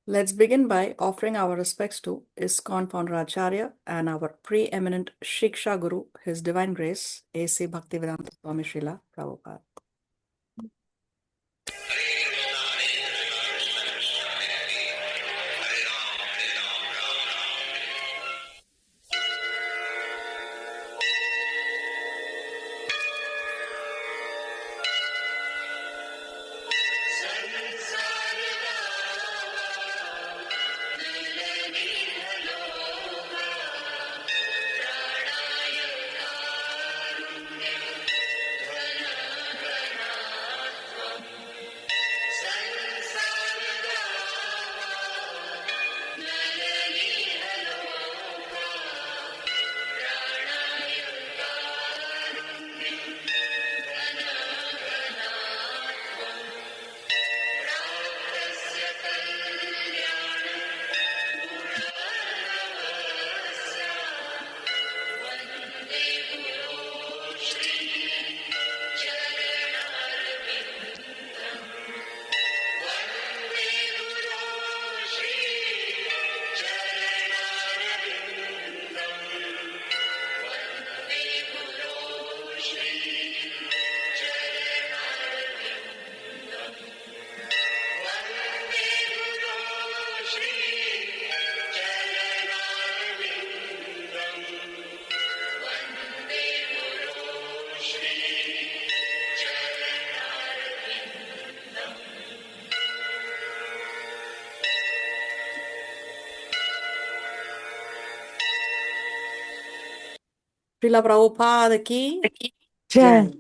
Let's begin by offering our respects to ISKCON founder Acharya and our preeminent Shiksha Guru, His Divine Grace, A.C. Bhaktivedanta Swami Srila Prabhupada. Srila Prabhupada ki Jai.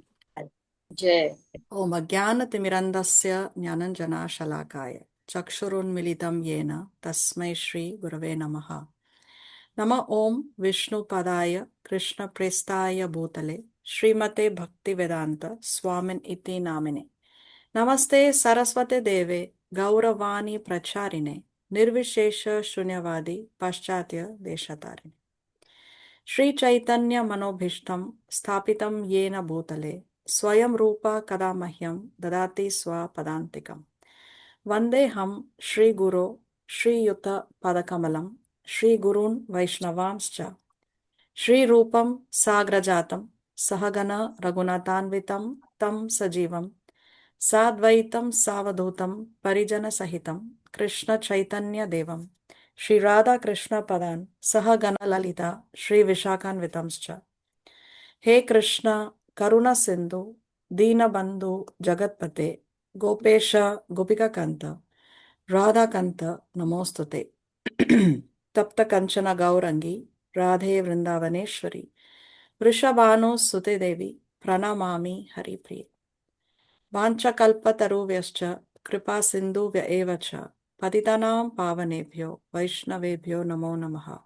Jai. Om Ajnana-timirandasya Jnananjana Shalakaya Chakshurunmilitam Yena Tasmai Shri Gurave Namaha Nama Om Vishnu Padaya Krishna Prestaya Bhutale Srimate Bhaktivedanta Swamin Iti Namine Namaste Saraswate Deve Gauravani Pracharine Nirvishesha Shunyavadi Paschatya Deshatarine Shri Chaitanya Manobhishtam Sthapitam Yena Bhutale Swayam Rupa Kadamahyam Dadati Swa Padantikam Vandeham Shri Guru Shri Yuta Padakamalam Shri Gurun Vaishnavanscha Shri Rupam Sagrajatam Sahagana Raghunathanvitam Tam Sajivam Sadvaitam Savadutam Parijana Sahitam Krishna Chaitanya Devam Shri Radha Krishna Padan Sahagana Lalita Shri Vishakan Vitamscha He Krishna Karuna Sindhu Dina Bandhu Jagatpate Gopesha Gopika Kanta Radha Kanta Namostute Tapta Kanchana Gaurangi Radhe Vrindavaneshwari Vrishabhanu Sute Devi Pranamami Hari Priya Vanchakalpataruvyaschа Kripa Sindhuvya eva cha Patitanam Pavanebhyo Vaishnavebhyo Namo Namaha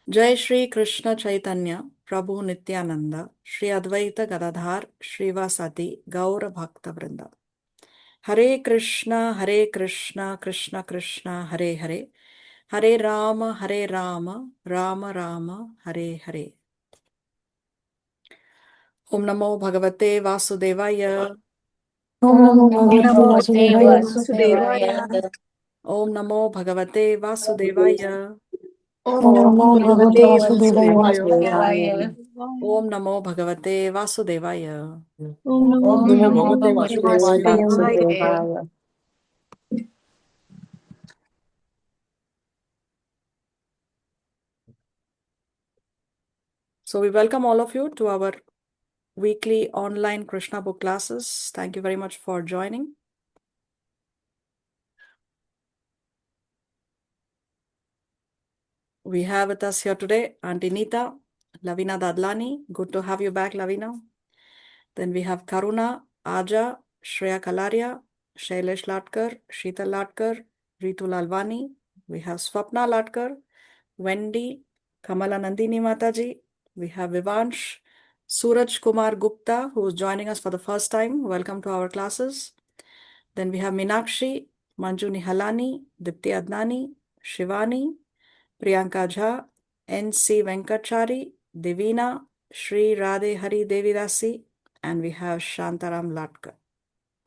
Jai Shri Krishna Chaitanya Prabhu Nityananda Shri Advaita Gadadhar Shrivasati Gaura Bhakta Vrinda Hare Krishna Krishna Krishna Hare Hare Hare Rama Rama Rama Hare Hare Om Namo Bhagavate Vasudevaya Om Namo Bhagavate Namo Vasudevaya. Vasudevaya. Om Namo Bhagavate Vasudevaya Om Om Namo Bhagavate Namo Vasudevaya. Vasudevaya. Om Namo Bhagavate Vasudevaya. Om Om Namo Namo Bhagavate Bhagavate Vasudevaya. Vasudevaya. So we welcome all of you to our weekly online Krishna book classes. Thank you very much for joining. We have with us here today Auntie Neeta, Lavina Dadlani. Good to have you back, Lavina. Then we have Karuna, Aja, Shreya Kalaria, Shailesh Latkar, Sheetal Latkar, Ritu Lalwani. We have Swapna Latkar, Wendy, Kamala Nandini Mataji. We have Vivansh, Suraj Kumar Gupta, who is joining us for the first time. Welcome to our classes. Then we have Minakshi, Manju Nihalani, Dipti Adnani, Shivani, Priyanka Jha, N.C. Venkachari, Divina, Shri Radhe Hari Devidasi, and we have Shantaram Latkar.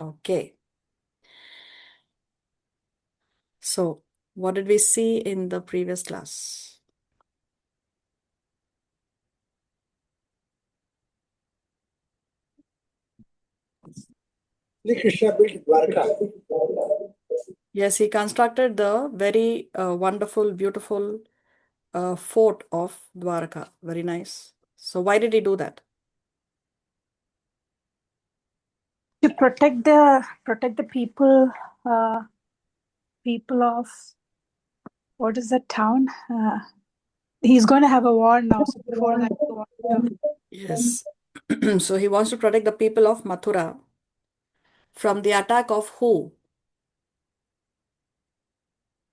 Okay. So, what did we see in the previous class? Sri Krishna built Dwarka. Yes, he constructed the very wonderful, beautiful fort of Dwarka. Very nice. So, why did he do that? To protect the people of what is that town? He's going to have a war now. So before that, he wants to. Yes. So, he wants to protect the people of Mathura from the attack of who?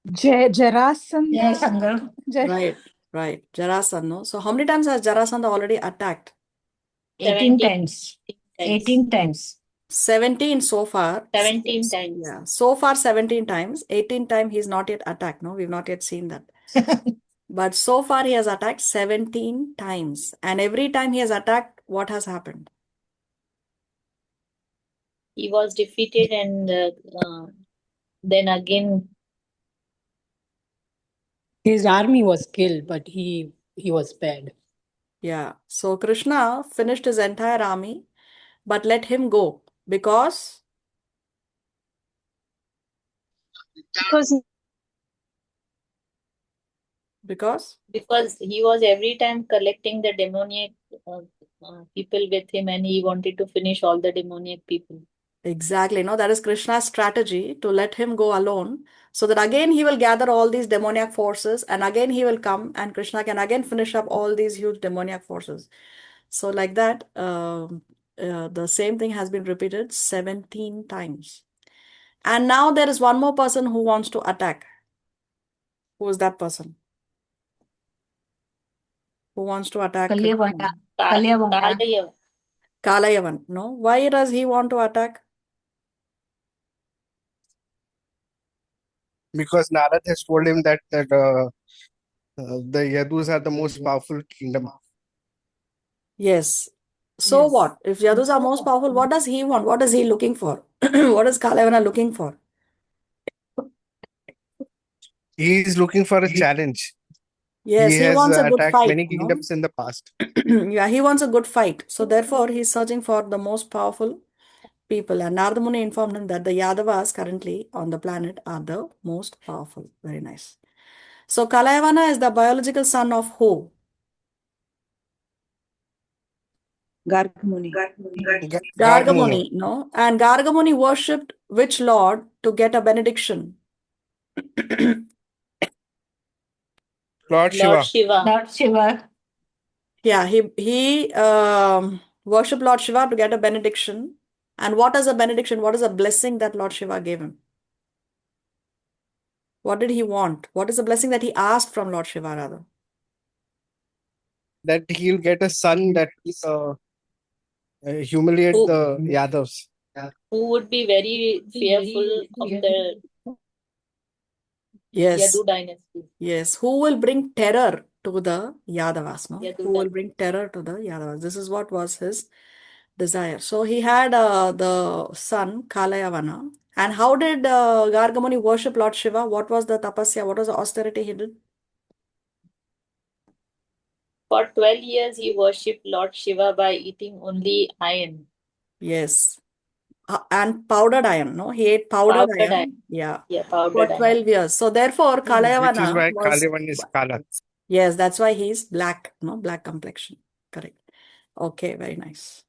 Jarasandha. Jai Sangal. Right, right. Jarasandha. So, how many times has Jarasandha already attacked? 18 times. 18 times. 17 so far. 17 times. Yeah, so far 17 times. 18 time he's not yet attacked. No, we've not yet seen that. But so far he has attacked 17 times. And every time he has attacked, what has happened? He was defeated and then again His army was killed, but he was spared. Yeah. So Krishna finished his entire army, but let him go because Because because he was every time collecting the demoniac people with him, and he wanted to finish all the demoniac people. exactly, no, that is Krishna's strategy to let him go alone so that again he will gather all these demoniac forces and again he will come and Krishna can again finish up all these huge demoniac forces. So, like that, the same thing has been repeated 17 times. And now there is one more person who wants to attack. Who is that person? Who wants to attack Krishna? Kalaya. Kalayavan. No? Why does he want to attack? Because Narad has told him that the Yadus are the most powerful kingdom. Yes. So Yes. what? If Yadus are most powerful, what does he want? What is he looking for? What is Kalayavana looking for? He is looking for a challenge. Yes, He he has wants a good attacked fight, many no? kingdoms in the past. Yeah, he wants a good fight. So therefore, he's searching for the most powerful people. And Narada Muni informed him that the Yadavas currently on the planet are the most powerful. Very nice. So Kalayavana is the biological son of who? Gargamuni. Garga Muni, no? And Garga Muni worshipped which lord to get a benediction? Lord Lord Shiva. Shiva. Lord Shiva. Yeah, he worshipped Lord Shiva to get a benediction. And what is a benediction? What is a blessing that Lord Shiva gave him? What did he want? What is the blessing that he asked from Lord Shiva, rather? That he'll get a son that humiliate Who- the Yadavs. Who would be very fearful of the Yes. Yadu dynasty. Yes. Who will bring terror to the Yadavas? No? Yadu Who will dynasty. bring terror to the Yadavas? This is what was his desire. So he had the son Kalayavana. And how did Gargamuni worship Lord Shiva? What was the tapasya? What was the austerity he did? For 12 years, he worshipped Lord Shiva by eating only iron. Yes. And powdered iron, no? He ate powdered Powdered iron. iron. Yeah. Yeah, For powdered iron. 12 years. So therefore, Which is Kalayavana why was, Kalavan is Kala. yes, that's why he's black, no? Black complexion. Correct. Okay, very nice.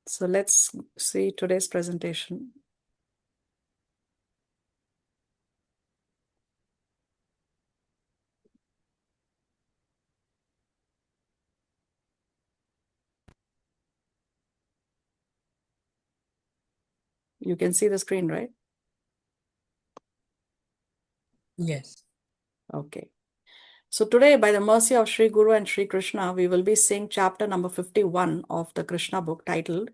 So let's see today's presentation. You can see the screen, right? Yes. Okay. So today, by the mercy of Sri Guru and Sri Krishna, we will be seeing chapter number 51 of the Krishna book titled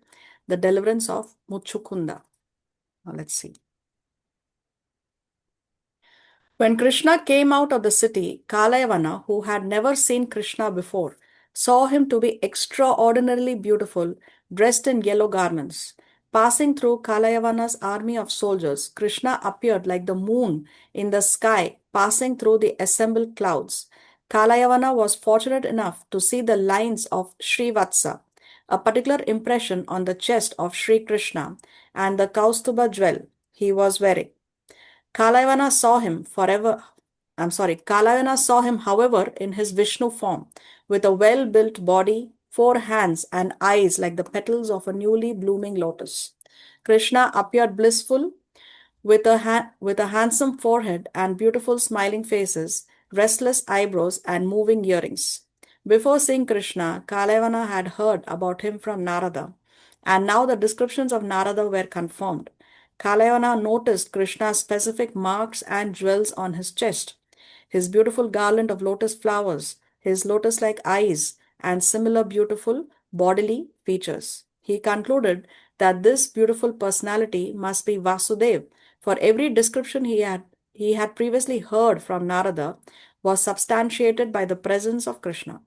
The Deliverance of Mucukunda. Now let's see. When Krishna came out of the city, Kalayavana, who had never seen Krishna before, saw him to be extraordinarily beautiful, dressed in yellow garments. Passing through Kalayavana's army of soldiers, Krishna appeared like the moon in the sky, passing through the assembled clouds. Kalayavana was fortunate enough to see the lines of Srivatsa, a particular impression on the chest of Sri Krishna, and the Kaustuba jewel he was wearing. Kalayavana saw him Kalayana saw him, however, in his Vishnu form, with a well-built body, 4 hands, and eyes like the petals of a newly blooming lotus. Krishna appeared blissful, with a handsome forehead and beautiful smiling faces, restless eyebrows, and moving earrings. Before seeing Krishna, Kalayana had heard about him from Narada, and now the descriptions of Narada were confirmed. Kalayana noticed Krishna's specific marks and jewels on his chest, his beautiful garland of lotus flowers, his lotus-like eyes, and similar beautiful bodily features. He concluded that this beautiful personality must be Vasudev, for every description he had previously heard from Narada was substantiated by the presence of Krishna.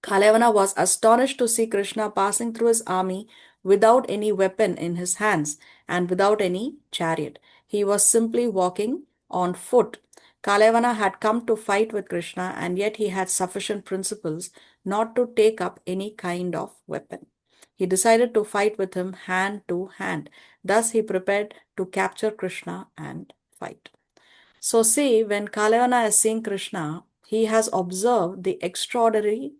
Kalayavana was astonished to see Krishna passing through his army without any weapon in his hands and without any chariot. He was simply walking on foot. Kalayavana had come to fight with Krishna, and yet he had sufficient principles not to take up any kind of weapon. He decided to fight with him hand to hand. Thus he prepared to capture Krishna and fight. So see, when Kalayavana is seeing Krishna, he has observed the extraordinary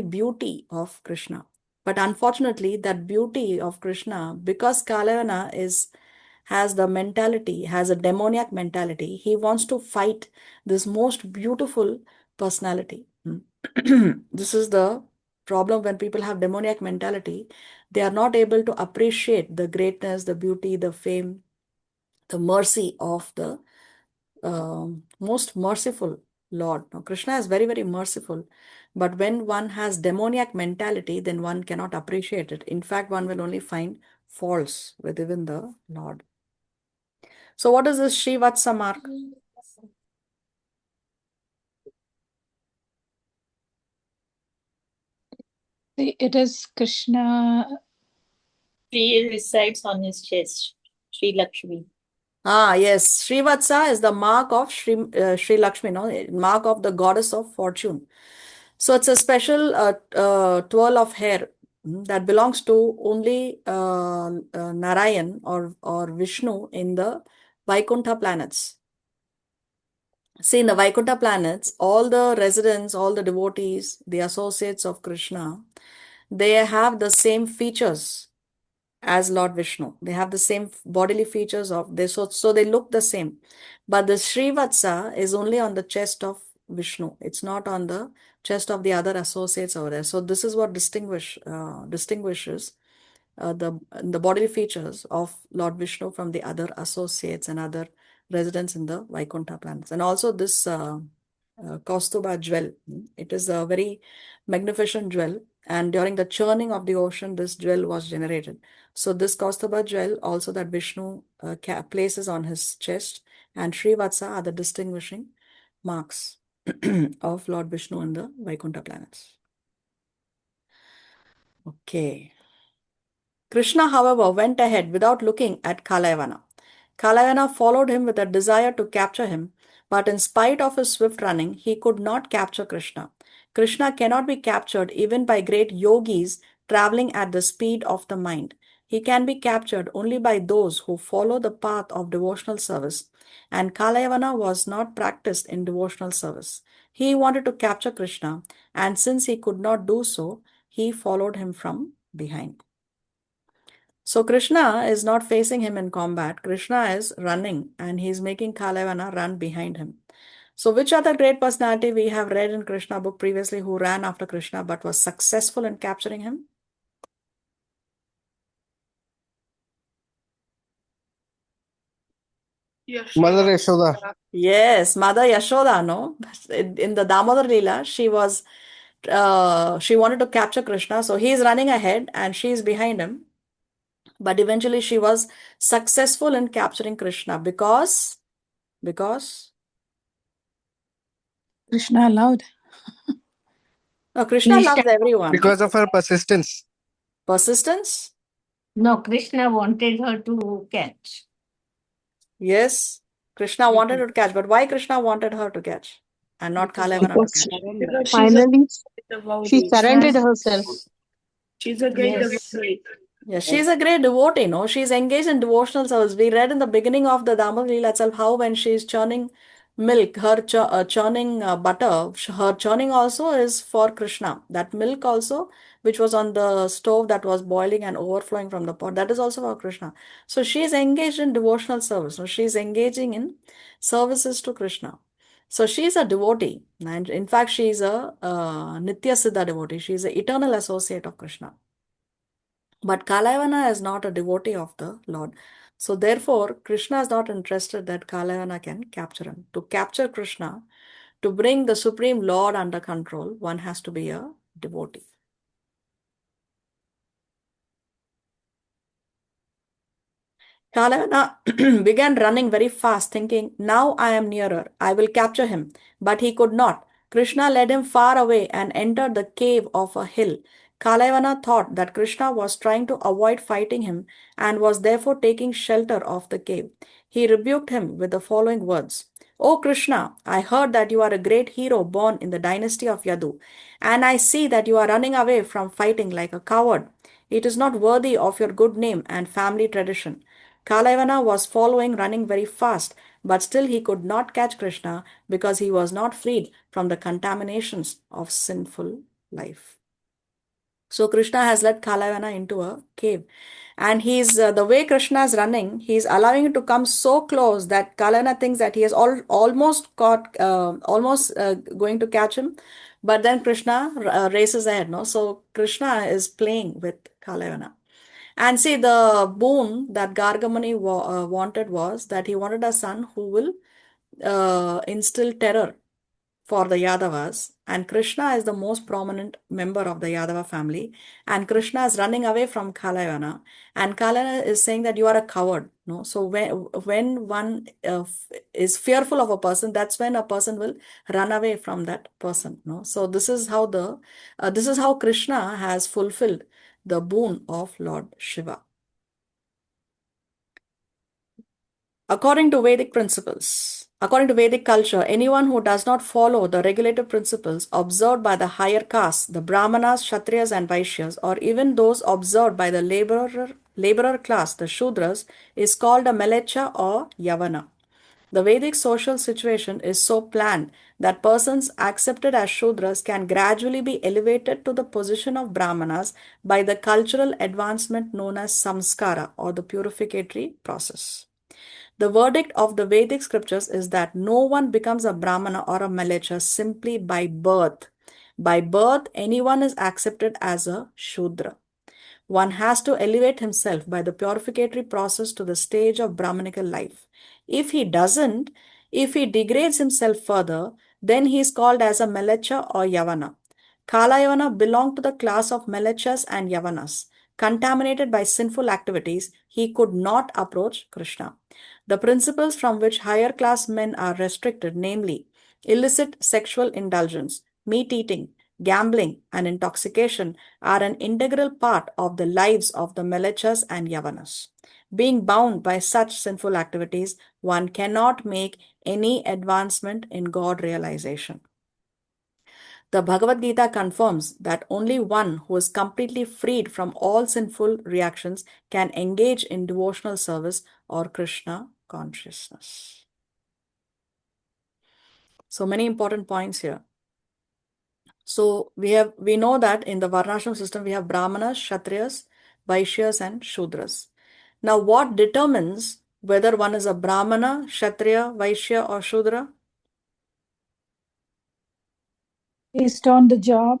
beauty of Krishna. But unfortunately, that beauty of Krishna, because Kalayana has a demoniac mentality, he wants to fight this most beautiful personality. This is the problem when people have demoniac mentality. They are not able to appreciate the greatness, the beauty, the fame, the mercy of the most merciful Lord. Now, Krishna is very, very merciful. But when one has demoniac mentality, then one cannot appreciate it. In fact, one will only find faults with even the Lord. So what is this Srivatsa mark? It is Krishna. She resides on his chest, Sri Lakshmi. Ah, yes. Srivatsa is the mark of Sri Lakshmi, no? Mark of the goddess of fortune. So it's a special twirl of hair that belongs to only Narayan or Vishnu in the Vaikuntha planets. See, in the Vaikuntha planets, all the residents, all the devotees, the associates of Krishna, they have the same features as Lord Vishnu. They have the same bodily features of this, so they look the same. But the Srivatsa is only on the chest of Vishnu. It's not on the chest of the other associates over there. So this is what distinguishes the bodily features of Lord Vishnu from the other associates and other residents in the Vaikuntha planets. And also this Kaustuba jewel, it is a very magnificent jewel, and during the churning of the ocean, this jewel was generated. So this Kaustuba jewel also that Vishnu places on his chest, and Srivatsa are the distinguishing marks of Lord Vishnu in the Vaikuntha planets. Okay. Krishna, however, went ahead without looking at Kalayavana. Kalayana followed him with a desire to capture him, but in spite of his swift running, he could not capture Krishna. Krishna cannot be captured even by great yogis traveling at the speed of the mind. He can be captured only by those who follow the path of devotional service, and Kalayavana was not practiced in devotional service. He wanted to capture Krishna, and since he could not do so, he followed him from behind. So Krishna is not facing him in combat. Krishna is running and he's making Kalayavana run behind him. So which other great personality we have read in Krishna book previously who ran after Krishna but was successful in capturing him? Mother Yashoda. Yes, Mother Yashoda, no? In the Damodar Leela, she wanted to capture Krishna. So he is running ahead and she is behind him. But eventually she was successful in capturing Krishna because Krishna allowed. no, Krishna loves everyone. Because of her persistence. Persistence? No, Krishna wanted her to catch. Yes, Krishna wanted her to catch, but why Krishna wanted her to catch and not Kalavana to catch? Because Finally, she devotee. surrendered herself. She's a great Yes. devotee. Yeah, she's a great devotee, no? She's engaged in devotional service. We read in the beginning of the Damodar Leela itself how when she's churning milk, her churning butter, her churning also is for Krishna. That milk also, which was on the stove that was boiling and overflowing from the pot, that is also for Krishna. So she's engaged in devotional service. No? She's engaging in services to Krishna. So she's a devotee. And in fact, she's a Nitya Siddha devotee. She's an eternal associate of Krishna. But Kalayavana is not a devotee of the Lord. So therefore, Krishna is not interested that Kalayavana can capture him. To capture Krishna, to bring the Supreme Lord under control, one has to be a devotee. Kalayana began running very fast, thinking, now I am nearer, I will capture him. But he could not. Krishna led him far away and entered the cave of a hill. Kalayana thought that Krishna was trying to avoid fighting him and was therefore taking shelter of the cave. He rebuked him with the following words. O Krishna, I heard that you are a great hero born in the dynasty of Yadu, and I see that you are running away from fighting like a coward. It is not worthy of your good name and family tradition. Kalayavana was following, running very fast, but still he could not catch Krishna because he was not freed from the contaminations of sinful life. So Krishna has led Kalayavana into a cave, and he's the way Krishna is running, he's allowing him to come so close that Kalayavana thinks that he has almost going to catch him, but then Krishna races ahead. No, so Krishna is playing with Kalayavana. And see, the boon that Gargamuni wanted was that he wanted a son who will instill terror for the Yadavas. And Krishna is the most prominent member of the Yadava family. And Krishna is running away from Kalayana. And Kalayana is saying that you are a coward. No? So when one is fearful of a person, that's when a person will run away from that person. No? So this is how Krishna has fulfilled the boon of Lord Shiva. According to Vedic culture, anyone who does not follow the regulative principles observed by the higher castes, the Brahmanas, Kshatriyas, and Vaishyas, or even those observed by the laborer class, the Shudras, is called a Melecha or Yavana. The Vedic social situation is so planned that persons accepted as Shudras can gradually be elevated to the position of Brahmanas by the cultural advancement known as samskara or the purificatory process. The verdict of the Vedic scriptures is that no one becomes a Brahmana or a Malecha simply by birth. By birth, anyone is accepted as a Shudra. One has to elevate himself by the purificatory process to the stage of Brahmanical life. If he doesn't, if he degrades himself further, then he is called as a Malecha or Yavana. Kalayavana belonged to the class of Malechas and Yavanas. Contaminated by sinful activities, he could not approach Krishna. The principles from which higher class men are restricted, namely illicit sexual indulgence, meat eating, gambling, and intoxication, are an integral part of the lives of the Malechas and Yavanas. Being bound by such sinful activities, one cannot make any advancement in God realization. The Bhagavad Gita confirms that only one who is completely freed from all sinful reactions can engage in devotional service or Krishna consciousness. So many important points here. So we know that in the Varnashram system we have Brahmanas, Kshatriyas, Vaishyas, and Shudras. Now what determines whether one is a Brahmana, Kshatriya, Vaishya, or Shudra? Based on the job.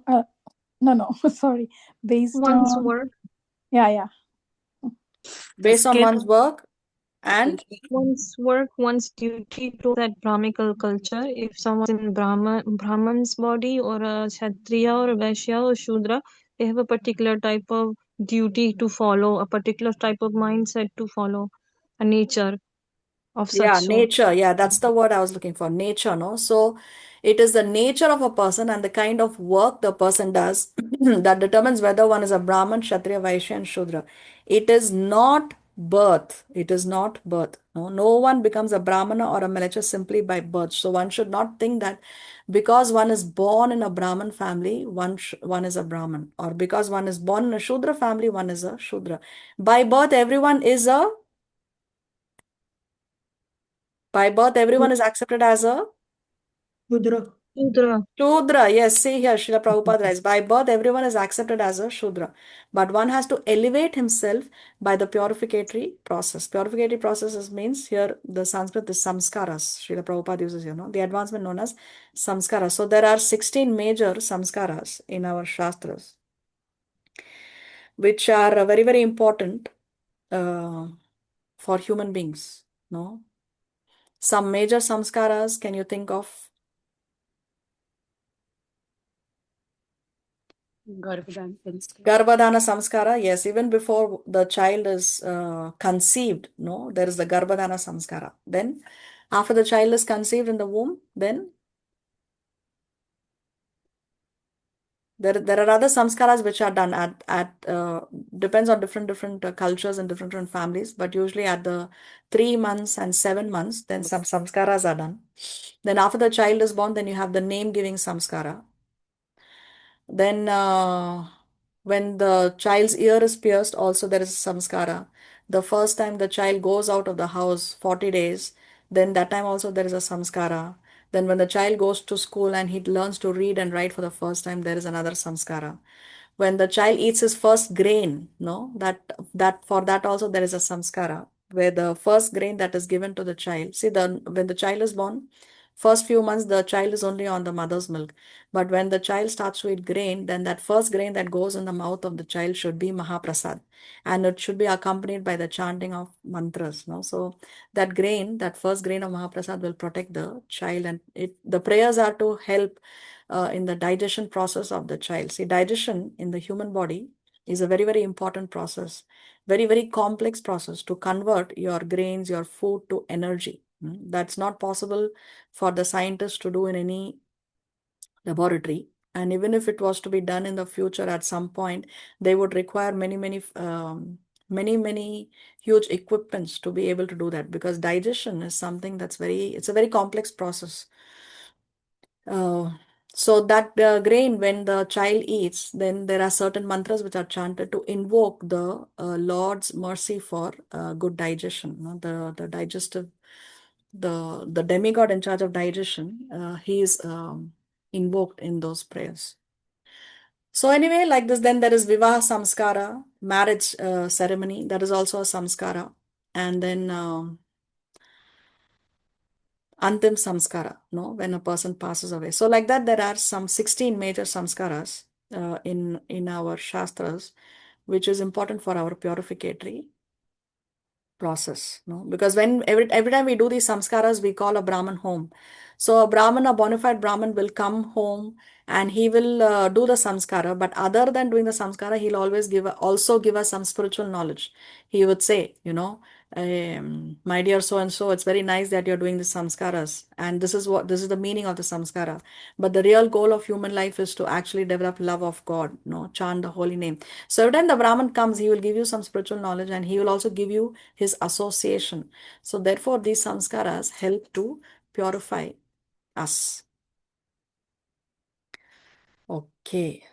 No, sorry. Based One's on work. Yeah. Based on one's work and One's duty to that Brahmical culture. If someone's in Brahman's body or a Kshatriya or a Vaishya or Shudra, they have a particular type of duty to follow, a particular type of mindset to follow, a nature of such sort. nature. Yeah, that's the word I was looking for. Nature, no? So it is the nature of a person and the kind of work the person does that determines whether one is a Brahman, Kshatriya, Vaishya, and Shudra. It is not birth. It is not birth. No one becomes a Brahmana or a Melecha simply by birth. So one should not think that because one is born in a Brahman family, one is a Brahman, or because one is born in a Shudra family, one is a Shudra. By birth, everyone is accepted as a Shudra. Shudra. Shudra. Yes, see here, Srila Prabhupada writes, by birth, everyone is accepted as a Shudra. But one has to elevate himself by the purificatory process. Purificatory processes means here the Sanskrit is samskaras. Srila Prabhupada uses, the advancement known as samskaras. So there are 16 major samskaras in our Shastras, which are very, very important for human beings. No? Some major samskaras, can you think of? Garbhadana samskara, yes, even before the child is conceived, no, there is the Garbhadana samskara. Then, after the child is conceived in the womb, then there are other samskaras which are done at depends on different cultures and different families, but usually at the 3 months and 7 months, then some samskaras are done. Then after the child is born, then you have the name giving samskara. Then when the child's ear is pierced, also there is samskara. The first time the child goes out of the house, 40 days, then that time also there is a samskara. Then when the child goes to school and he learns to read and write for the first time, there is another samskara. When the child eats his first grain, no, that for that also there is a samskara, where the first grain that is given to the child. See, when the child is born, first few months the child is only on the mother's milk. But when the child starts to eat grain, then that first grain that goes in the mouth of the child should be Mahaprasad. And it should be accompanied by the chanting of mantras. No? So that grain, that first grain of Mahaprasad will protect the child. And the prayers are to help in the digestion process of the child. See, digestion in the human body is a very, very important process. Very, very complex process to convert your grains, your food to energy. That's not possible for the scientists to do in any laboratory. And even if it was to be done in the future at some point, they would require many huge equipments to be able to do that, because digestion is something that's it's a very complex process. So that grain, when the child eats, then there are certain mantras which are chanted to invoke the Lord's mercy for good digestion. The digestive, the demigod in charge of digestion, he is invoked in those prayers. So anyway, like this, then there is Vivaha Samskara, marriage ceremony. That is also a samskara. And then Antim Samskara, no, when a person passes away. So like that, there are some 16 major samskaras in our Shastras, which is important for our purificatory process, no? Because when every time we do these samskaras, we call a Brahman home. So a Brahman, a bona fide Brahman will come home and he will do the samskara. But other than doing the samskara, he'll always also give us some spiritual knowledge. He would say, my dear so and so, it's very nice that you're doing the samskaras, and this is the meaning of the samskara. But the real goal of human life is to actually develop love of God, chant the holy name. So every time the Brahman comes, he will give you some spiritual knowledge, and he will also give you his association. So therefore, these samskaras help to purify us. Okay.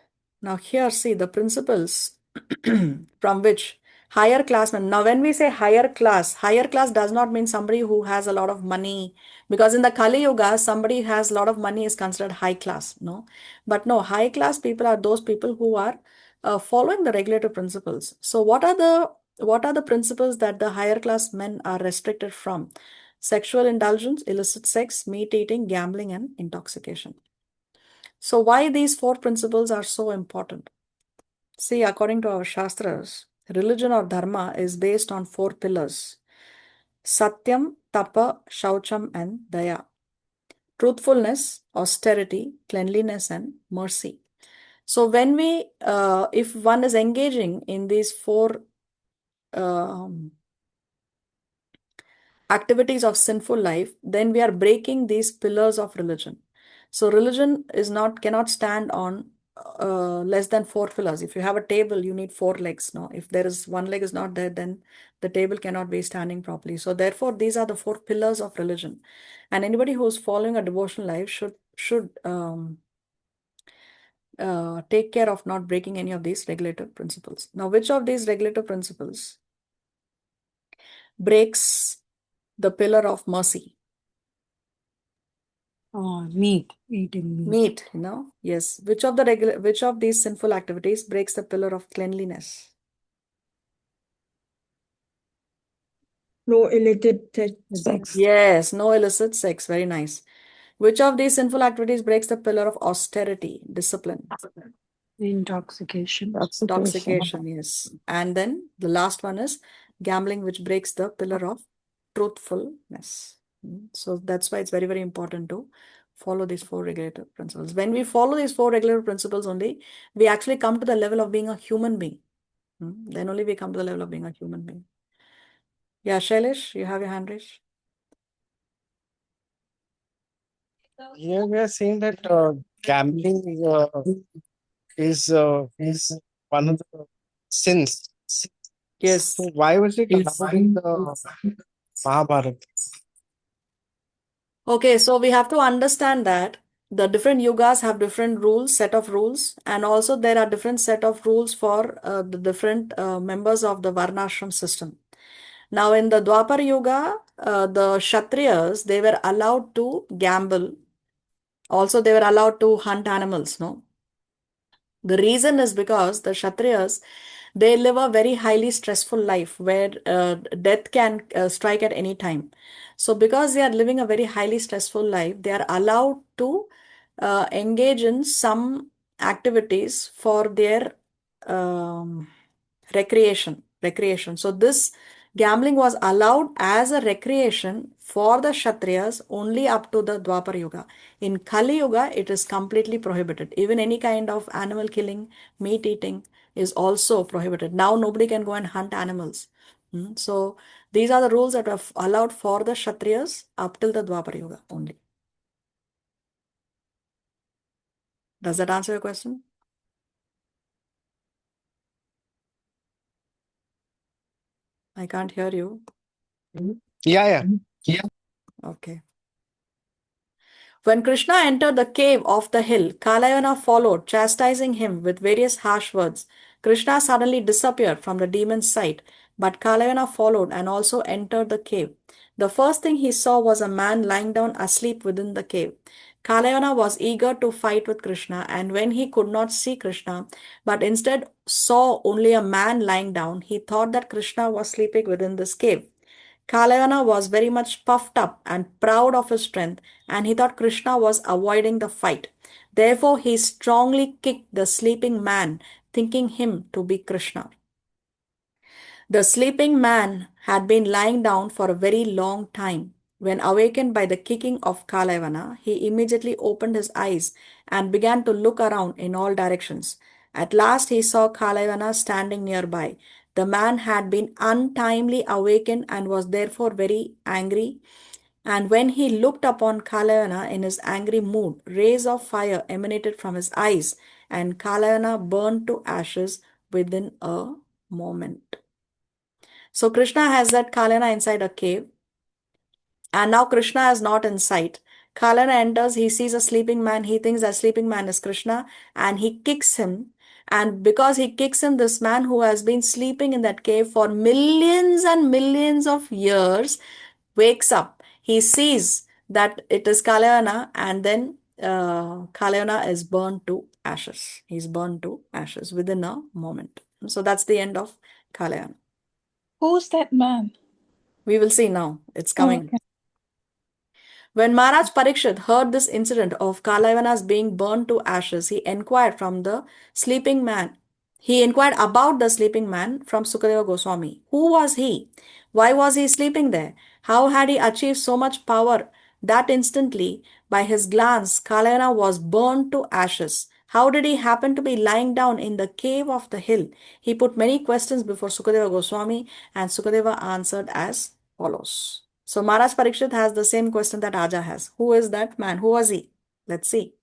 Now here, see the principles from which higher classmen. Now, when we say higher class does not mean somebody who has a lot of money, because in the Kali Yuga, somebody who has a lot of money is considered high class, no? But no, high class people are those people who are following the regulative principles. So what are the principles that the higher class men are restricted from? Sexual indulgence, illicit sex, meat eating, gambling, and intoxication. So why these 4 principles are so important? See, according to our Shastras, religion or dharma is based on 4 pillars: Satyam, Tapa, Shaucham, and Daya. Truthfulness, austerity, cleanliness, and mercy. So when if one is engaging in these 4 activities of sinful life, then we are breaking these pillars of religion. So religion cannot stand on less than 4 pillars. If you have a table, you need 4 legs. No, if there is one leg is not there, then the table cannot be standing properly. So therefore, these are the 4 pillars of religion, and anybody who is following a devotional life should take care of not breaking any of these regulative principles. Now, which of these regulative principles breaks the pillar of mercy? Meat, eating meat. Meat, yes. Which of these sinful activities breaks the pillar of cleanliness? No illicit sex. Yes, no illicit sex. Very nice. Which of these sinful activities breaks the pillar of austerity, discipline? Intoxication. Intoxication, yes. And then the last one is gambling, which breaks the pillar of truthfulness. So that's why it's very, very important to follow these 4 regulative principles. When we follow these 4 regulative principles only, we actually come to the level of being a human being. Then only we come to the level of being a human being. Yeah, Shailesh, you have your hand raised. Here we are saying that gambling is one of the sins. Yes. So why was it allowed in the Mahabharata? Okay, so we have to understand that the different yugas have different rules, set of rules, and also there are different set of rules for the different members of the Varnashram system. Now, in the Dwapar Yuga, the Kshatriyas, they were allowed to gamble. Also, they were allowed to hunt animals, no? The reason is because the Kshatriyas, they live a very highly stressful life where death can strike at any time. So because they are living a very highly stressful life, they are allowed to engage in some activities for their recreation. So this gambling was allowed as a recreation for the Kshatriyas only up to the Dwapar Yuga. In Kali Yuga, it is completely prohibited. Even any kind of animal killing, meat eating is also prohibited. Now nobody can go and hunt animals. So these are the rules that are allowed for the Kshatriyas up till the Dwapar Yuga only. Does that answer your question? I can't hear you. Yeah. Okay. When Kṛṣṇa entered the cave of the hill, Kalayana followed, chastising him with various harsh words. Kṛṣṇa suddenly disappeared from the demon's sight, but Kalayana followed and also entered the cave. The first thing he saw was a man lying down asleep within the cave. Kalayana was eager to fight with Kṛṣṇa, and when he could not see Kṛṣṇa, but instead saw only a man lying down, he thought that Kṛṣṇa was sleeping within this cave. Kalayana was very much puffed up and proud of his strength, and he thought Kṛṣṇa was avoiding the fight. Therefore, he strongly kicked the sleeping man, thinking him to be Kṛṣṇa. The sleeping man had been lying down for a very long time. When awakened by the kicking of Kalayana, he immediately opened his eyes and began to look around in all directions. At last he saw Kalayana standing nearby. The man had been untimely awakened and was therefore very angry. And when he looked upon Kalayana in his angry mood, rays of fire emanated from his eyes, and Kalayana burned to ashes within a moment. So Kṛṣṇa has that Kalayana inside a cave, and now Kṛṣṇa is not in sight. Kalayana enters, he sees a sleeping man, he thinks that sleeping man is Kṛṣṇa, and he kicks him. And because he kicks him, this man who has been sleeping in that cave for millions and millions of years wakes up. He sees that it is Kalayana, and then Kalayana is burned to ashes. He's burned to ashes within a moment. So that's the end of Kalayana. Who's that man? We will see now. It's Oh, coming. okay. When Maharaj Parikshit heard this incident of Kalayana's being burned to ashes, he inquired from the sleeping man. He inquired about the sleeping man from Sukadeva Goswami. Who was he? Why was he sleeping there? How had he achieved so much power that instantly, by his glance, Kalayana was burned to ashes? How did he happen to be lying down in the cave of the hill? He put many questions before Sukadeva Goswami, and Sukadeva answered as follows. So Maharaj Parikshit has the same question that Aja has. Who is that man? Who was he? Let's see.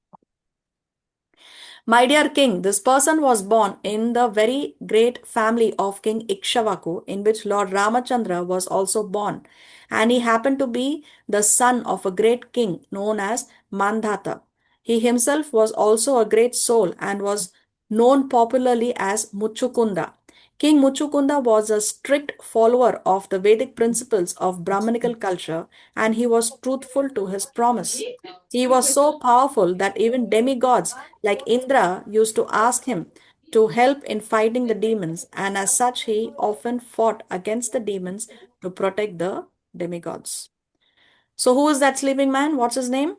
My dear king, this person was born in the very great family of King Ikshvaku, in which Lord Ramachandra was also born, and he happened to be the son of a great king known as Mandhata. He himself was also a great soul and was known popularly as Mucukunda. King Mucukunda was a strict follower of the Vedic principles of Brahmanical culture, and he was truthful to his promise. He was so powerful that even demigods like Indra used to ask him to help in fighting the demons, and as such, he often fought against the demons to protect the demigods. So, who is that sleeping man? What's his name?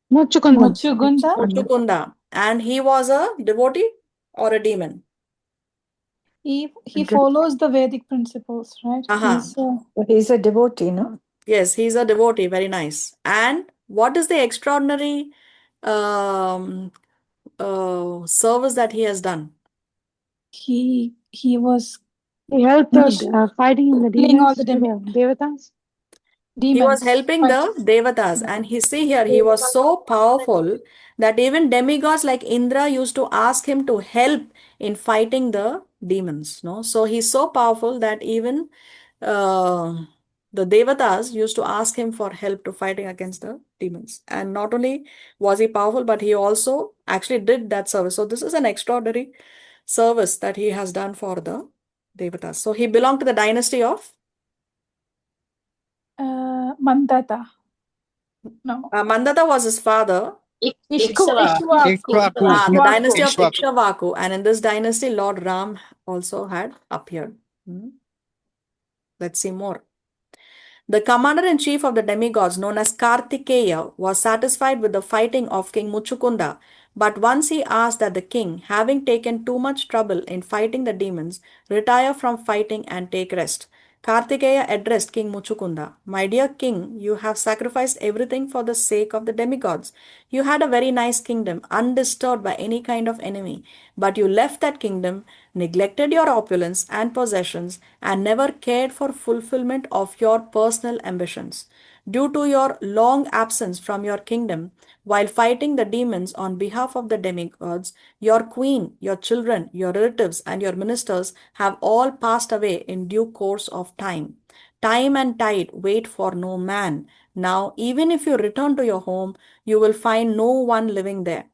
Mucukunda. Mucukunda. Mucukunda. And he was a devotee or a demon? He follows the Vedic principles, right? Aha. He's a devotee, no? Yes, he's a devotee. Very nice. And what is the extraordinary service that he has done? He was He helped us fighting the killing all demons, the the devatas. He was demons. helping the devatas, and he see here he was so powerful that even demigods like Indra used to ask him to help in fighting the demons. No, so he's so powerful that even the devatas used to ask him for help to fighting against the demons. And not only was he powerful, but he also actually did that service. So this is an extraordinary service that he has done for the devatas. So he belonged to the dynasty of Mandata. No. Mandata was his father. Ikshvaku. The dynasty of Ikshvaku. Ikshvaku, and in this dynasty, Lord Ram also had appeared. Let's see more. The commander-in-chief of the demigods, known as Kartikeya, was satisfied with the fighting of King Mucukunda, but once he asked that the king, having taken too much trouble in fighting the demons, retire from fighting and take rest. Kartikeya addressed King Mucukunda, "My dear king, you have sacrificed everything for the sake of the demigods. You had a very nice kingdom, undisturbed by any kind of enemy, but you left that kingdom, neglected your opulence and possessions, and never cared for fulfillment of your personal ambitions. Due to your long absence from your kingdom, while fighting the demons on behalf of the demigods, your queen, your children, your relatives, and your ministers have all passed away in due course of time. Time and tide wait for no man. Now, even if you return to your home, you will find no one living there.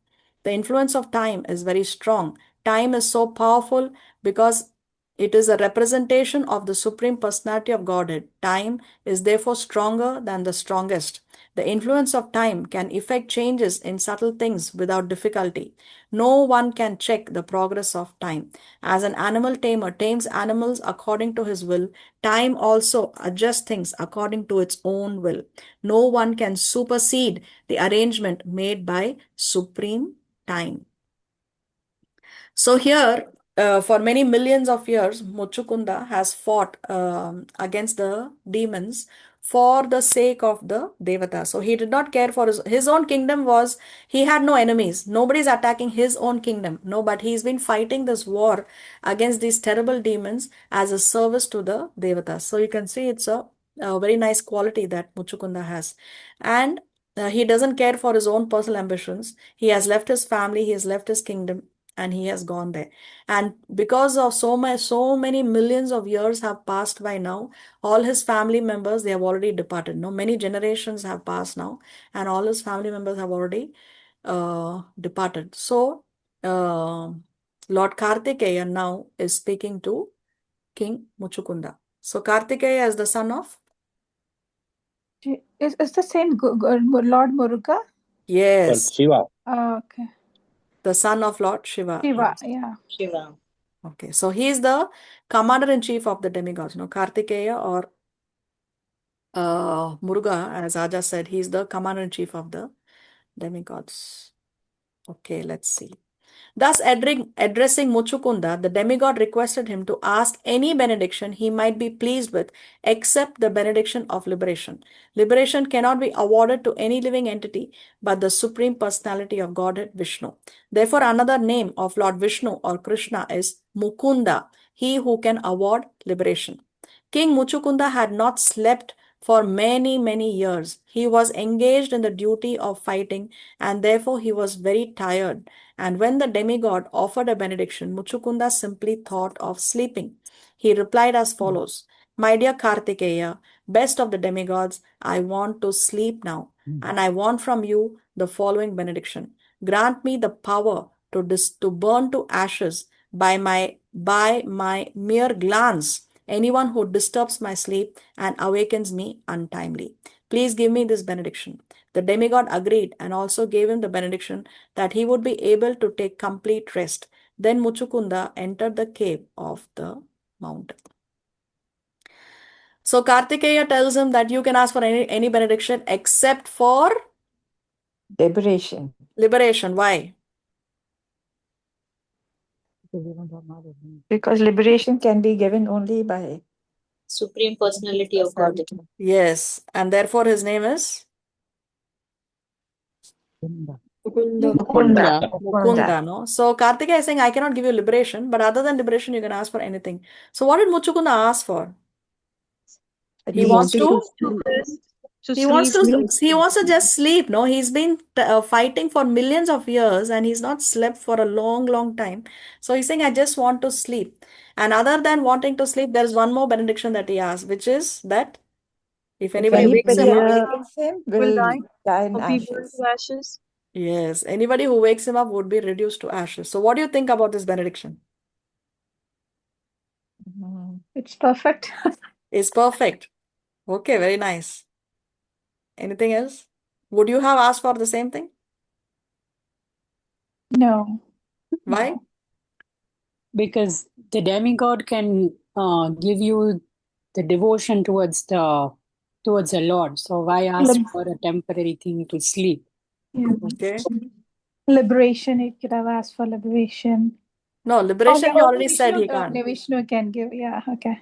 The influence of time is very strong. Time is so powerful because it is a representation of the Supreme Personality of Godhead. Time is therefore stronger than the strongest. The influence of time can effect changes in subtle things without difficulty. No one can check the progress of time. As an animal tamer tames animals according to his will, time also adjusts things according to its own will. No one can supersede the arrangement made by Supreme Time. So here, for many millions of years, Mucukunda has fought against the demons for the sake of the Devata. So he did not care for his own kingdom was, he had no enemies. Nobody's attacking his own kingdom. No, but he's been fighting this war against these terrible demons as a service to the Devatas. So you can see it's a very nice quality that Mucukunda has. And he doesn't care for his own personal ambitions. He has left his family, he has left his kingdom, and he has gone there. And because of so many millions of years have passed by now, all his family members, they have already departed. No, many generations have passed now, and all his family members have already departed. So Lord Kartikeya now is speaking to King Mucukunda. So Kartikeya is the son of? Is the same Lord Muruga? Yes. Shiva. Okay. The son of Lord Shiva. Shiva, Yes. yeah. Shiva. Okay, so he is the commander-in-chief of the demigods. Kartikeya or Muruga, as Aja said, he is the commander-in-chief of the demigods. Okay, let's see. Thus, addressing Mucukunda, the demigod requested him to ask any benediction he might be pleased with, except the benediction of liberation. Liberation cannot be awarded to any living entity but the Supreme Personality of Godhead, Vishnu. Therefore, another name of Lord Vishnu or Kṛṣṇa is Mukunda, he who can award liberation. King Mucukunda had not slept for many, many years. He was engaged in the duty of fighting, and therefore he was very tired. And when the demigod offered a benediction, Muchukunda simply thought of sleeping. He replied as follows: My dear Kartikeya, best of the demigods, I want to sleep now, and I want from you the following benediction. Grant me the power to burn to ashes by my mere glance anyone who disturbs my sleep and awakens me untimely. Please give me this benediction. The demigod agreed and also gave him the benediction that he would be able to take complete rest. Then Muchukunda entered the cave of the mountain. So Kartikeya tells him that you can ask for any benediction except for Liberation. liberation. Why? Because liberation can be given only by Supreme Personality of Godhead. Yes, and therefore his name is Mukunda. Mukunda, no? So Kartikeya is saying, I cannot give you liberation, but other than liberation, you can ask for anything. So what did Muchukunda ask for? He wants To to rest, to he wants sleep. to just sleep. No, he's been fighting for millions of years and he's not slept for a long, long time. So he's saying, I just want to sleep. And other than wanting to sleep, there's one more benediction that he asked, which is that if If anybody wakes anybody him up, awakens him, Will will die in or be burned ashes. to ashes. yes, anybody who wakes him up would be reduced to ashes. So what do you think about this benediction? It's perfect. It's perfect. Okay, very nice. Anything else? Would you have asked for the same thing? No. Why? Because the demigod can give you the devotion towards the Lord. So why ask Lib- for a temporary thing to sleep? yeah. Okay. Liberation, he could have asked for liberation. No, liberation he Only already said he can't. Vishnu can give. Yeah, okay.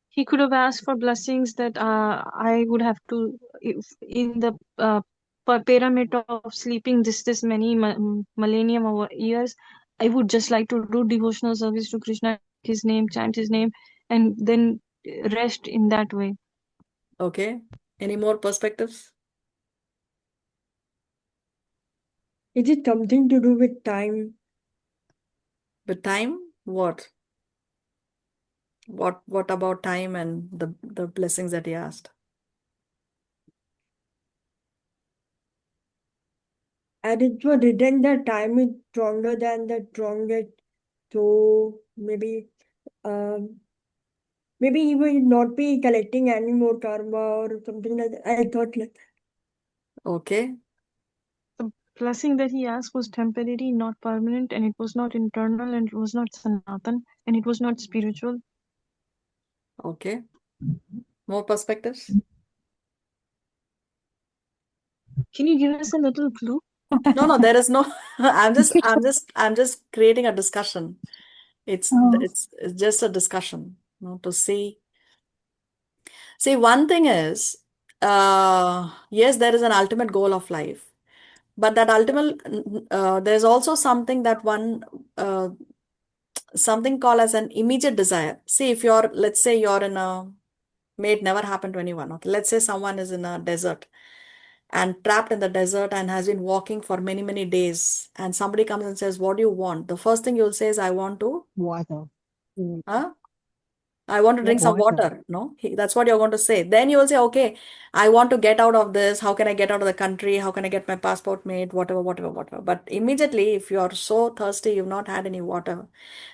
He could have asked for blessings that I would have to, if in the pyramid of sleeping this many millennium or years, I would just like to do devotional service to Krishna, his name, chant his name, and then rest in that way. Okay. Any more perspectives? Is it something to do with time? With time? What? What about time and the blessings that he asked? And it was written that time is stronger than the strongest. So maybe he will not be collecting any more karma or something like that. I thought like that. Okay. The blessing that he asked was temporary, not permanent, and it was not internal, and it was not sanatan, and it was not spiritual. Okay. More perspectives? Can you give us a little clue? No, there is no. I'm just creating a discussion. It's Oh. it's just a discussion, to see. See, one thing is, yes, there is an ultimate goal of life, but that ultimate, there's also something that something called as an immediate desire. See, if let's say you're in may it never happen to anyone. Okay, let's say someone is in a desert and trapped in the desert and has been walking for many, many days, and somebody comes and says, "What do you want?" The first thing you'll say is, "I want to." Water. Huh? I want to drink some water. No, that's what you're going to say. Then you will say, okay, I want to get out of this. How can I get out of the country? How can I get my passport made? Whatever, whatever, whatever. But immediately, if you're so thirsty, you've not had any water,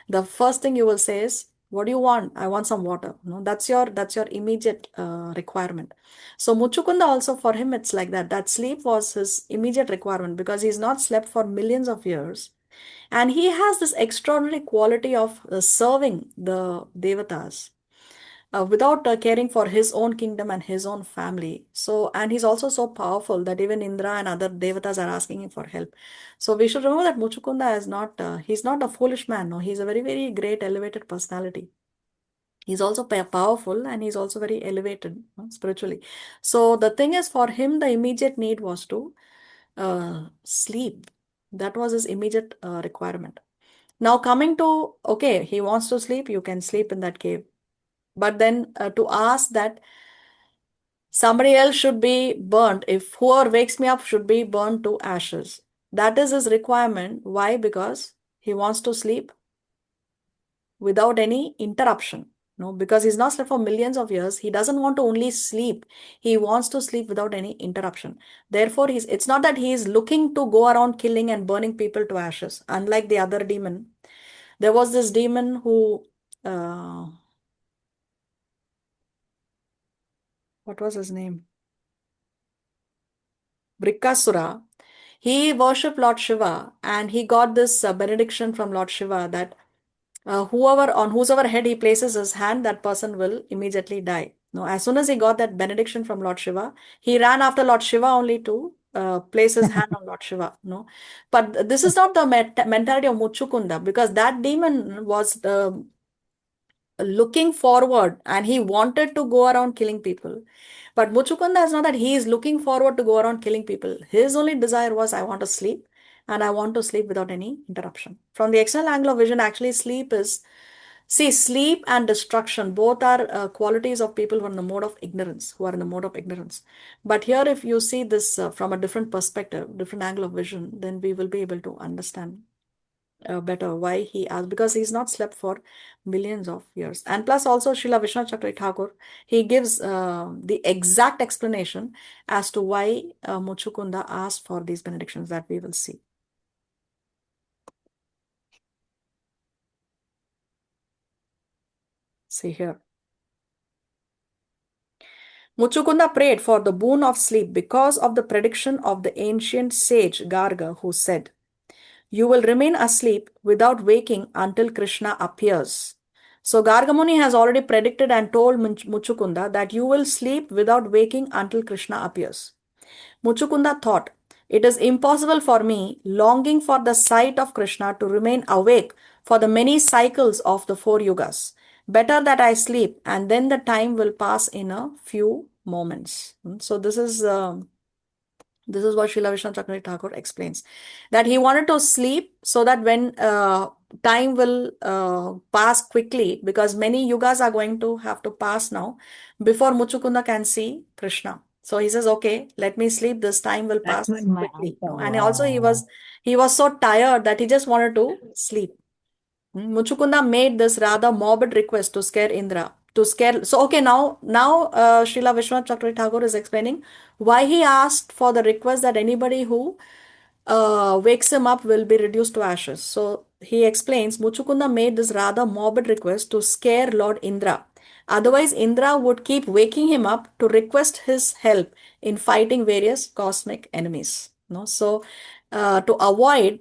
the first thing you will say is, what do you want? I want some water. No, that's your immediate requirement. So Muchukunda also, for him, it's like that. That sleep was his immediate requirement because he's not slept for millions of years. And he has this extraordinary quality of serving the devatas without caring for his own kingdom and his own family. So, and he's also so powerful that even Indra and other devatas are asking him for help. So we should remember that Muchukunda is not, he's not a foolish man. No, he's a very, very great elevated personality. He's also powerful and he's also very elevated spiritually. So the thing is, for him, the immediate need was to sleep. That was his immediate requirement. Now coming to, okay, he wants to sleep, you can sleep in that cave. But then to ask that Somebody else should be burnt. If whoever wakes me up should be burned to ashes. That is his requirement. Why? Because he wants to sleep without any interruption. No, because he's not slept for millions of years. He doesn't want to only sleep. He wants to sleep without any interruption. Therefore, it's not that he is looking to go around killing and burning people to ashes. Unlike the other demon, there was this demon who, what was his name? Brikasura. He worshipped Lord Shiva and he got this benediction from Lord Shiva that whoever on whosoever head he places his hand, that person will immediately die. No, as soon as he got that benediction from Lord Shiva, he ran after Lord Shiva only to place his hand on Lord Shiva. No, but this is not the mentality of Mucukunda, because that demon was looking forward and he wanted to go around killing people. But Mucukunda is not that he is looking forward to go around killing people. His only desire was, I want to sleep and I want to sleep without any interruption. From the external angle of vision, actually sleep is, see, sleep and destruction, both are qualities of people who are in the mode of ignorance, But here, if you see this from a different perspective, different angle of vision, then we will be able to understand better why he asked, because he's not slept for millions of years. And plus also Srila Vishwanath Chakravarti Thakur, he gives the exact explanation as to why Mucukunda asked for these benedictions that we will see. See here. Mucukunda prayed for the boon of sleep because of the prediction of the ancient sage Garga, who said, "You will remain asleep without waking until Kṛṣṇa appears." So Gargamuni has already predicted and told Mucukunda that you will sleep without waking until Kṛṣṇa appears. Mucukunda thought, it is impossible for me, longing for the sight of Kṛṣṇa, to remain awake for the many cycles of the 4 yugas. Better that I sleep, and then the time will pass in a few moments. So this is what Srila Vishwanath Chakravarti Thakur explains, that he wanted to sleep so that when time will pass quickly, because many yugas are going to have to pass now before Mucukunda can see Kṛṣṇa. So he says, okay, let me sleep, this time will pass That's when my quickly. answer And also he was so tired that he just wanted to sleep. Mucukunda made this rather morbid request to scare Indra. So okay, now Srila Vishwanath Chakravarti Thakur is explaining why he asked for the request that anybody who wakes him up will be reduced to ashes. So he explains, Mucukunda made this rather morbid request to scare Lord Indra. Otherwise, Indra would keep waking him up to request his help in fighting various cosmic enemies. No, so to avoid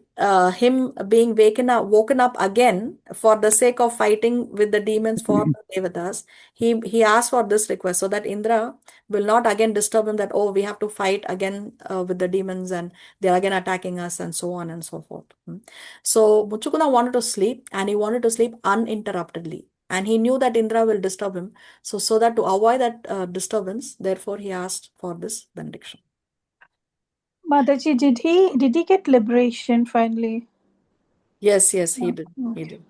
him being woken up again for the sake of fighting with the demons for the devatas, he asked for this request so that Indra will not again disturb him, that, oh, we have to fight again with the demons and they're again attacking us and so on and so forth. So Mucukunda wanted to sleep, and he wanted to sleep uninterruptedly. And he knew that Indra will disturb him. So that to avoid that disturbance, therefore he asked for this benediction. Mataji, did he get liberation finally? Yes, he did. He did.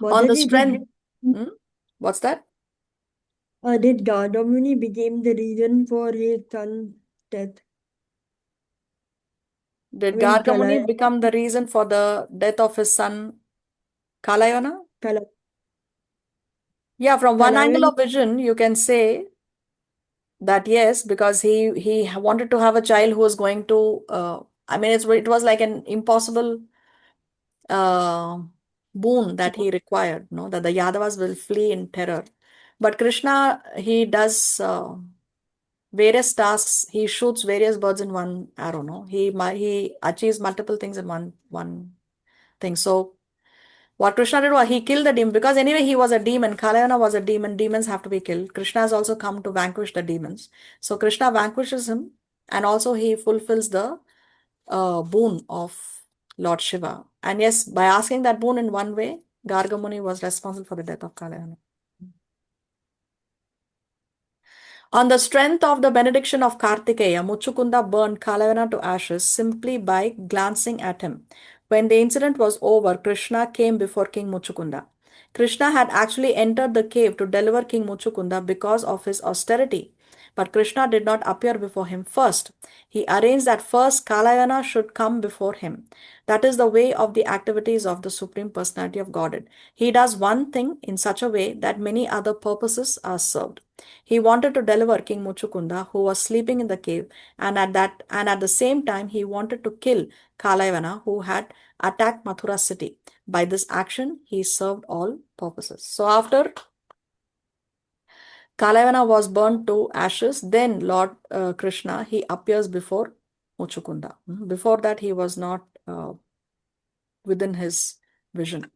On the Mataji, strength. What's that? did Gargamuni became the reason for his son's death? Did I mean, Gargamuni become the reason for the death of his son Kalayana? Yeah, from one angle of vision, you can say that yes, because he wanted to have a child who was going to, I mean, it was like an impossible boon that he required, no, that the Yadavas will flee in terror. But Kṛṣṇa, he does various tasks. He shoots various birds in one arrow, no? He achieves multiple things in one thing. So what Kṛṣṇa did was he killed the demon, because anyway he was a demon. Kalayana was a demon. Demons have to be killed. Kṛṣṇa has also come to vanquish the demons. So Kṛṣṇa vanquishes him, and also he fulfills the boon of Lord Shiva. And yes, by asking that boon in one way, Gargamuni was responsible for the death of Kalayana. On the strength of the benediction of Kartikeya, Mucukunda burned Kalayana to ashes simply by glancing at him. When the incident was over, Kṛṣṇa came before King Mucukunda. Krishna had actually entered the cave to deliver King Muchukunda because of his austerity. But Krishna did not appear before him first. He arranged that first Kalayana should come before him. That is the way of the activities of the Supreme Personality of Godhead. He does one thing in such a way that many other purposes are served. He wanted to deliver King Muchukunda, who was sleeping in the cave, and at the same time he wanted to kill Kalayana, who had attacked Mathura city. By this action, he served all purposes. So after Kalayana was burnt to ashes, then Lord Krishna, he appears before Muchukunda. Before that, he was not within his vision.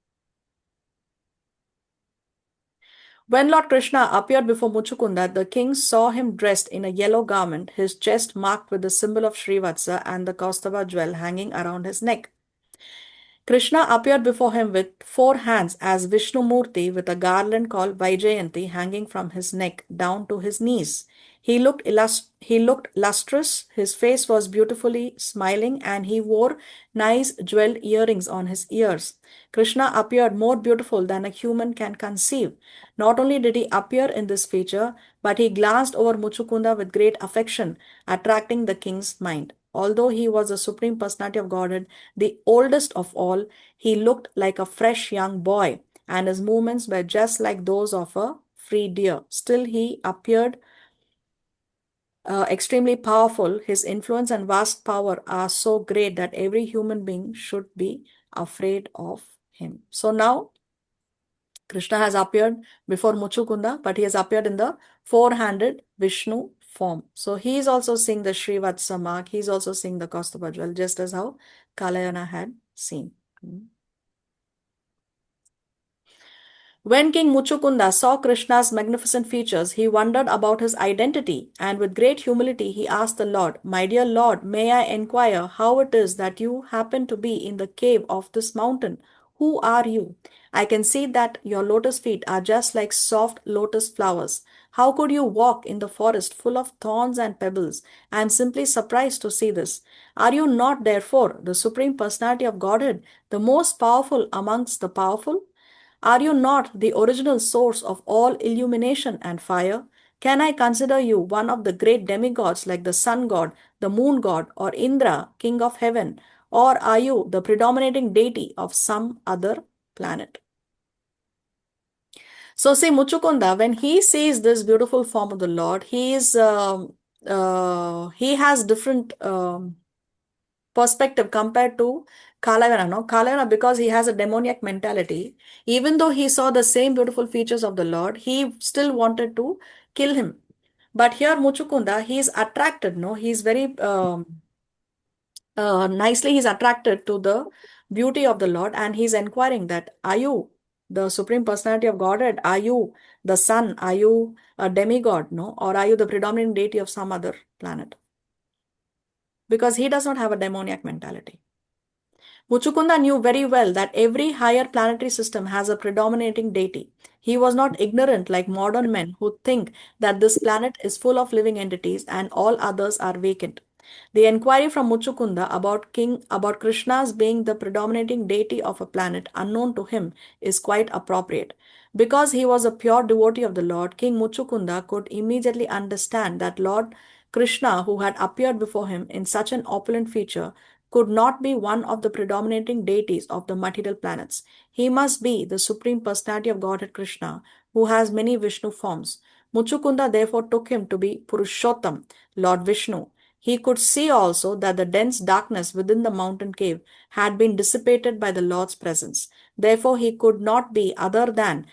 When Lord Krishna appeared before Muchukunda, the king saw him dressed in a yellow garment, his chest marked with the symbol of Srivatsa and the Kaustubha jewel hanging around his neck. Krishna appeared before him with 4 hands as Vishnu Murti with a garland called Vaijayanti hanging from his neck down to his knees. He looked lustrous, his face was beautifully smiling, and he wore nice jeweled earrings on his ears. Krishna appeared more beautiful than a human can conceive. Not only did he appear in this feature, but he glanced over Muchukunda with great affection, attracting the king's mind. Although he was the Supreme Personality of Godhead, the oldest of all, he looked like a fresh young boy, and his movements were just like those of a free deer. Still, he appeared extremely powerful. His influence and vast power are so great that every human being should be afraid of him. So now, Krishna has appeared before Muchukunda, but he has appeared in the 4-handed Vishnu form. So he is also seeing the Srivatsa mark. He is also seeing the Kaustubha jewel, just as how Kalayana had seen. When King Muchukunda saw Krishna's magnificent features, he wondered about his identity, and with great humility he asked the Lord, "My dear Lord, may I inquire how it is that you happen to be in the cave of this mountain? Who are you? I can see that your lotus feet are just like soft lotus flowers. How could you walk in the forest full of thorns and pebbles? I am simply surprised to see this. Are you not, therefore, the Supreme Personality of Godhead, the most powerful amongst the powerful? Are you not the original source of all illumination and fire? Can I consider you one of the great demigods like the sun god, the moon god, or Indra, king of heaven? Or are you the predominating deity of some other planet?" So see, Muchukunda, when he sees this beautiful form of the Lord, he has different perspective compared to Kalayana. No? Kalayana, because he has a demoniac mentality, even though he saw the same beautiful features of the Lord, he still wanted to kill him. But here Muchukunda, he is attracted, no? He is very nicely, he's attracted to the beauty of the Lord, and he's inquiring that, are you the Supreme Personality of Godhead? Are you the sun? Are you a demigod? No? Or are you the predominant deity of some other planet? Because he does not have a demoniac mentality. Muchukunda knew very well that every higher planetary system has a predominating deity. He was not ignorant like modern men who think that this planet is full of living entities and all others are vacant. The inquiry from Muchukunda about Krishna's being the predominating deity of a planet unknown to him is quite appropriate. Because he was a pure devotee of the Lord, King Muchukunda could immediately understand that Lord Krishna, who had appeared before him in such an opulent feature, could not be one of the predominating deities of the material planets. He must be the Supreme Personality of Godhead Krishna, who has many Vishnu forms. Muchukunda therefore took him to be Purushottam, Lord Vishnu. He could see also that the dense darkness within the mountain cave had been dissipated by the Lord's presence. Therefore, he could not be other than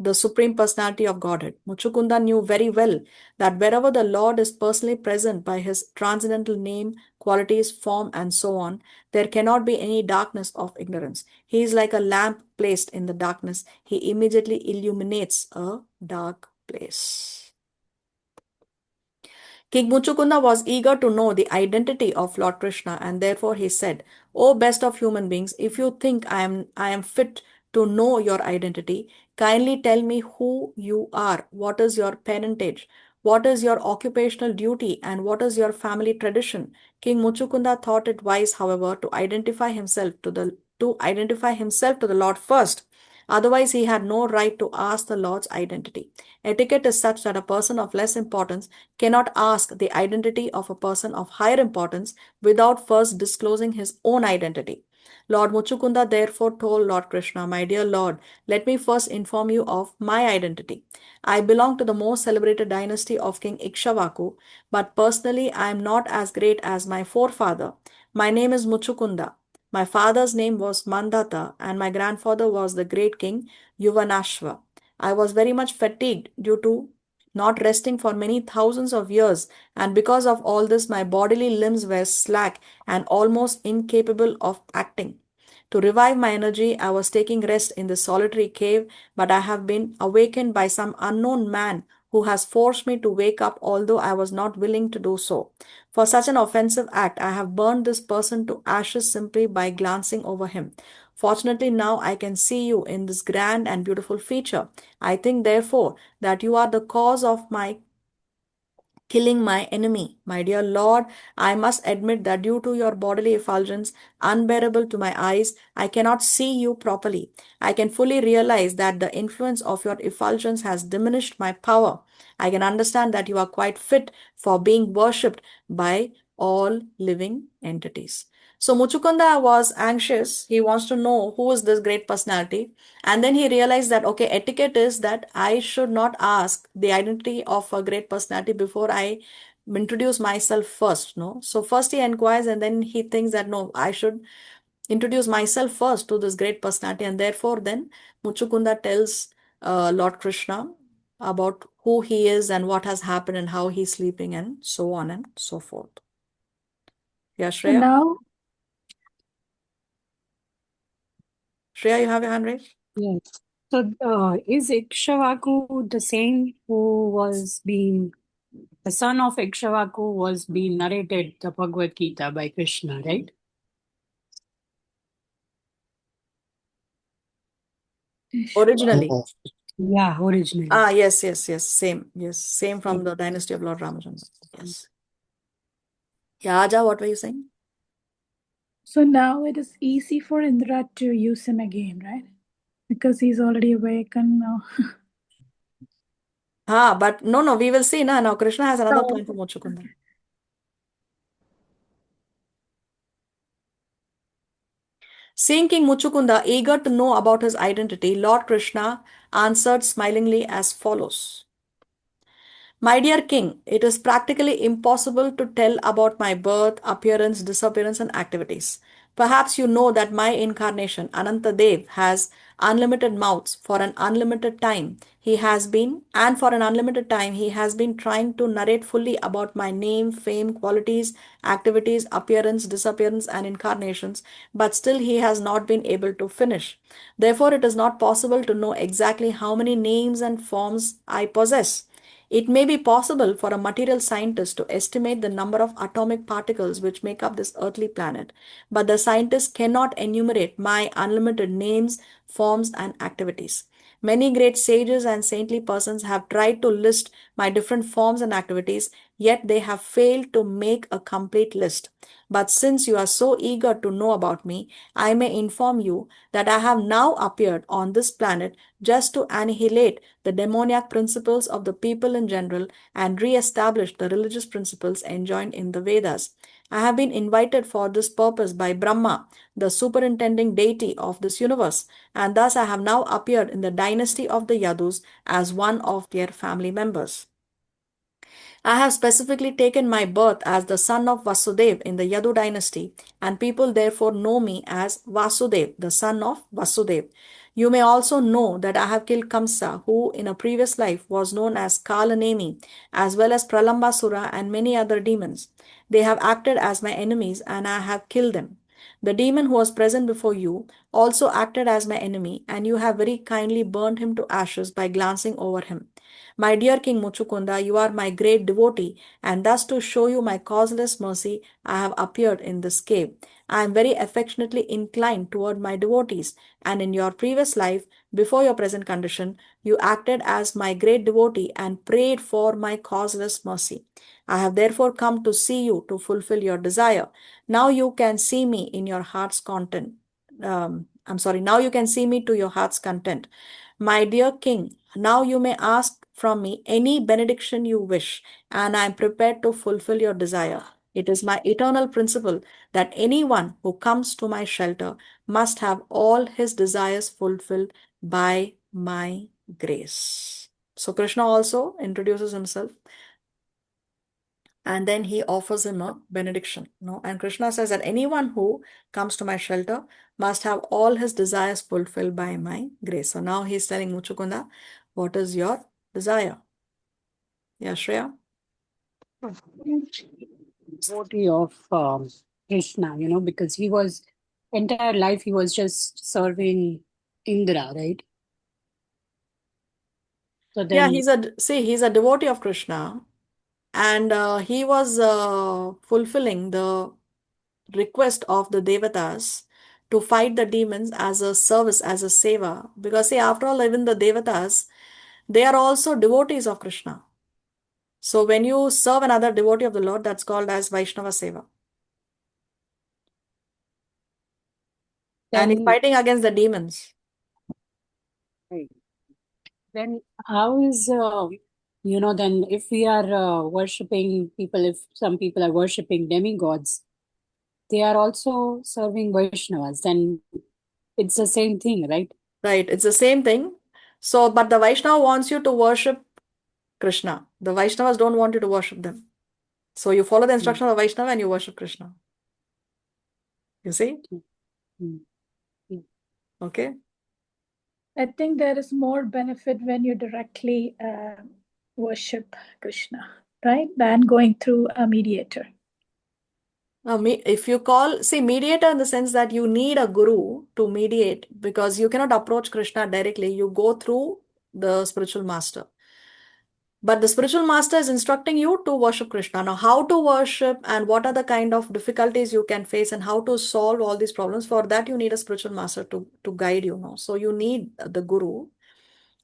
the Supreme Personality of Godhead. Muchukunda knew very well that wherever the Lord is personally present by his transcendental name, qualities, form, and so on, there cannot be any darkness of ignorance. He is like a lamp placed in the darkness. He immediately illuminates a dark place. King Muchukunda was eager to know the identity of Lord Krishna, and therefore he said, "O best of human beings, if you think I am fit to know your identity, kindly tell me who you are, what is your parentage, what is your occupational duty, and what is your family tradition." King Muchukunda thought it wise, however, to identify himself to to identify himself to the Lord first. Otherwise, he had no right to ask the Lord's identity. Etiquette is such that a person of less importance cannot ask the identity of a person of higher importance without first disclosing his own identity. Lord Mucukunda therefore told Lord Kṛṣṇa, "My dear Lord, let me first inform you of my identity. I belong to the most celebrated dynasty of King Ikshvaku, but personally I am not as great as my forefather. My name is Mucukunda. My father's name was Mandata, and my grandfather was the great king Yuvanashva. I was very much fatigued due to not resting for many thousands of years, and because of all this, my bodily limbs were slack and almost incapable of acting. To revive my energy, I was taking rest in this solitary cave, but I have been awakened by some unknown man who has forced me to wake up, although I was not willing to do so. For such an offensive act, I have burned this person to ashes simply by glancing over him. Fortunately, now I can see you in this grand and beautiful feature. I think, therefore, that you are the cause of my killing my enemy. My dear Lord, I must admit that due to your bodily effulgence, unbearable to my eyes, I cannot see you properly. I can fully realize that the influence of your effulgence has diminished my power. I can understand that you are quite fit for being worshipped by all living entities." So Mucukunda was anxious. He wants to know who is this great personality. And then he realized that, okay, etiquette is that I should not ask the identity of a great personality before I introduce myself first. No. So first he inquires and then he thinks that, no, I should introduce myself first to this great personality. And therefore then Mucukunda tells Lord Kṛṣṇa about who he is and what has happened and how he's sleeping and so on and so forth. Yeah, So Shreya? now, Shreya, you have your hand raised? Yes. So, is Ikshvaku the same who was being, the son of Ikshvaku was being narrated the Bhagavad Gita by Krishna, right? Originally. No. Yeah, originally. Ah, yes, yes, yes. Same. Yes, same from the dynasty of Lord Ramachandra. Yes. Yeah, Aja, what were you saying? so now it is easy for Indra to use him again, right? Because he's already awakened now. But no, we will see. Now Krishna has another plan for Mucukunda. Seeing King Mucukunda eager to know about his identity, Lord Krishna answered smilingly as follows. My dear king, it is practically impossible to tell about my birth, appearance, disappearance, and activities. Perhaps you know that my incarnation, Anantadev, has unlimited mouths for an unlimited time. He has been trying to narrate fully about my name, fame, qualities, activities, appearance, disappearance, and incarnations, but still he has not been able to finish. Therefore, it is not possible to know exactly how many names and forms I possess. It may be possible for a material scientist to estimate the number of atomic particles which make up this earthly planet, but the scientist cannot enumerate my unlimited names, forms, and activities. Many great sages and saintly persons have tried to list my different forms and activities, yet they have failed to make a complete list. But since you are so eager to know about me, I may inform you that I have now appeared on this planet just to annihilate the demoniac principles of the people in general and re-establish the religious principles enjoined in the Vedas. I have been invited for this purpose by Brahma, the superintending deity of this universe, and thus I have now appeared in the dynasty of the Yadus as one of their family members. I have specifically taken my birth as the son of Vasudev in the Yadu dynasty, and people therefore know me as Vasudev, the son of Vasudev. You may also know that I have killed Kamsa, who in a previous life was known as Kalanemi, as well as Pralambasura and many other demons. They have acted as my enemies, and I have killed them. The demon who was present before you also acted as my enemy, and you have very kindly burned him to ashes by glancing over him. My dear King Mucukunda, you are my great devotee, and thus to show you my causeless mercy, I have appeared in this cave. I am very affectionately inclined toward my devotees, and in your previous life, before your present condition, you acted as my great devotee and prayed for my causeless mercy. I have therefore come to see you to fulfill your desire. Now you can see me in your heart's content. I'm sorry, now you can see me to your heart's content. My dear king, now you may ask from me any benediction you wish, and I am prepared to fulfill your desire. It is my eternal principle that anyone who comes to my shelter must have all his desires fulfilled by my grace. So Krishna also introduces himself, and then he offers him a benediction. No? And Krishna says that anyone who comes to my shelter must have all his desires fulfilled by my grace. So now he's telling Mucukunda, what is your desire? Yeah, Shreya? Devotee of Krishna, because he was entire life he was just serving Indra, right? So Yeah, then, he's a devotee of Krishna, and he was fulfilling the request of the devatas to fight the demons as a service, as a seva. Because see, after all, even the devatas, they are also devotees of Krishna. So when you serve another devotee of the Lord, that's called as Vaishnava seva. And he's then, fighting against the demons. right. Then how is then if we are worshipping people, if some people are worshipping demigods, they are also serving Vaishnavas, then it's the same thing, right? Right, it's the same thing. So, but the Vaishnava wants you to worship Krishna. The Vaishnavas don't want you to worship them. So you follow the instruction of Vaishnava and you worship Krishna. You see? Mm. Okay. I think there is more benefit when you directly worship Krishna, right? Than going through a mediator. Now, if you see mediator in the sense that you need a guru to mediate, because you cannot approach Krishna directly, you go through the spiritual master. But the spiritual master is instructing you to worship Krishna. Now, how to worship and what are the kind of difficulties you can face and how to solve all these problems, for that you need a spiritual master to guide you. No? So you need the guru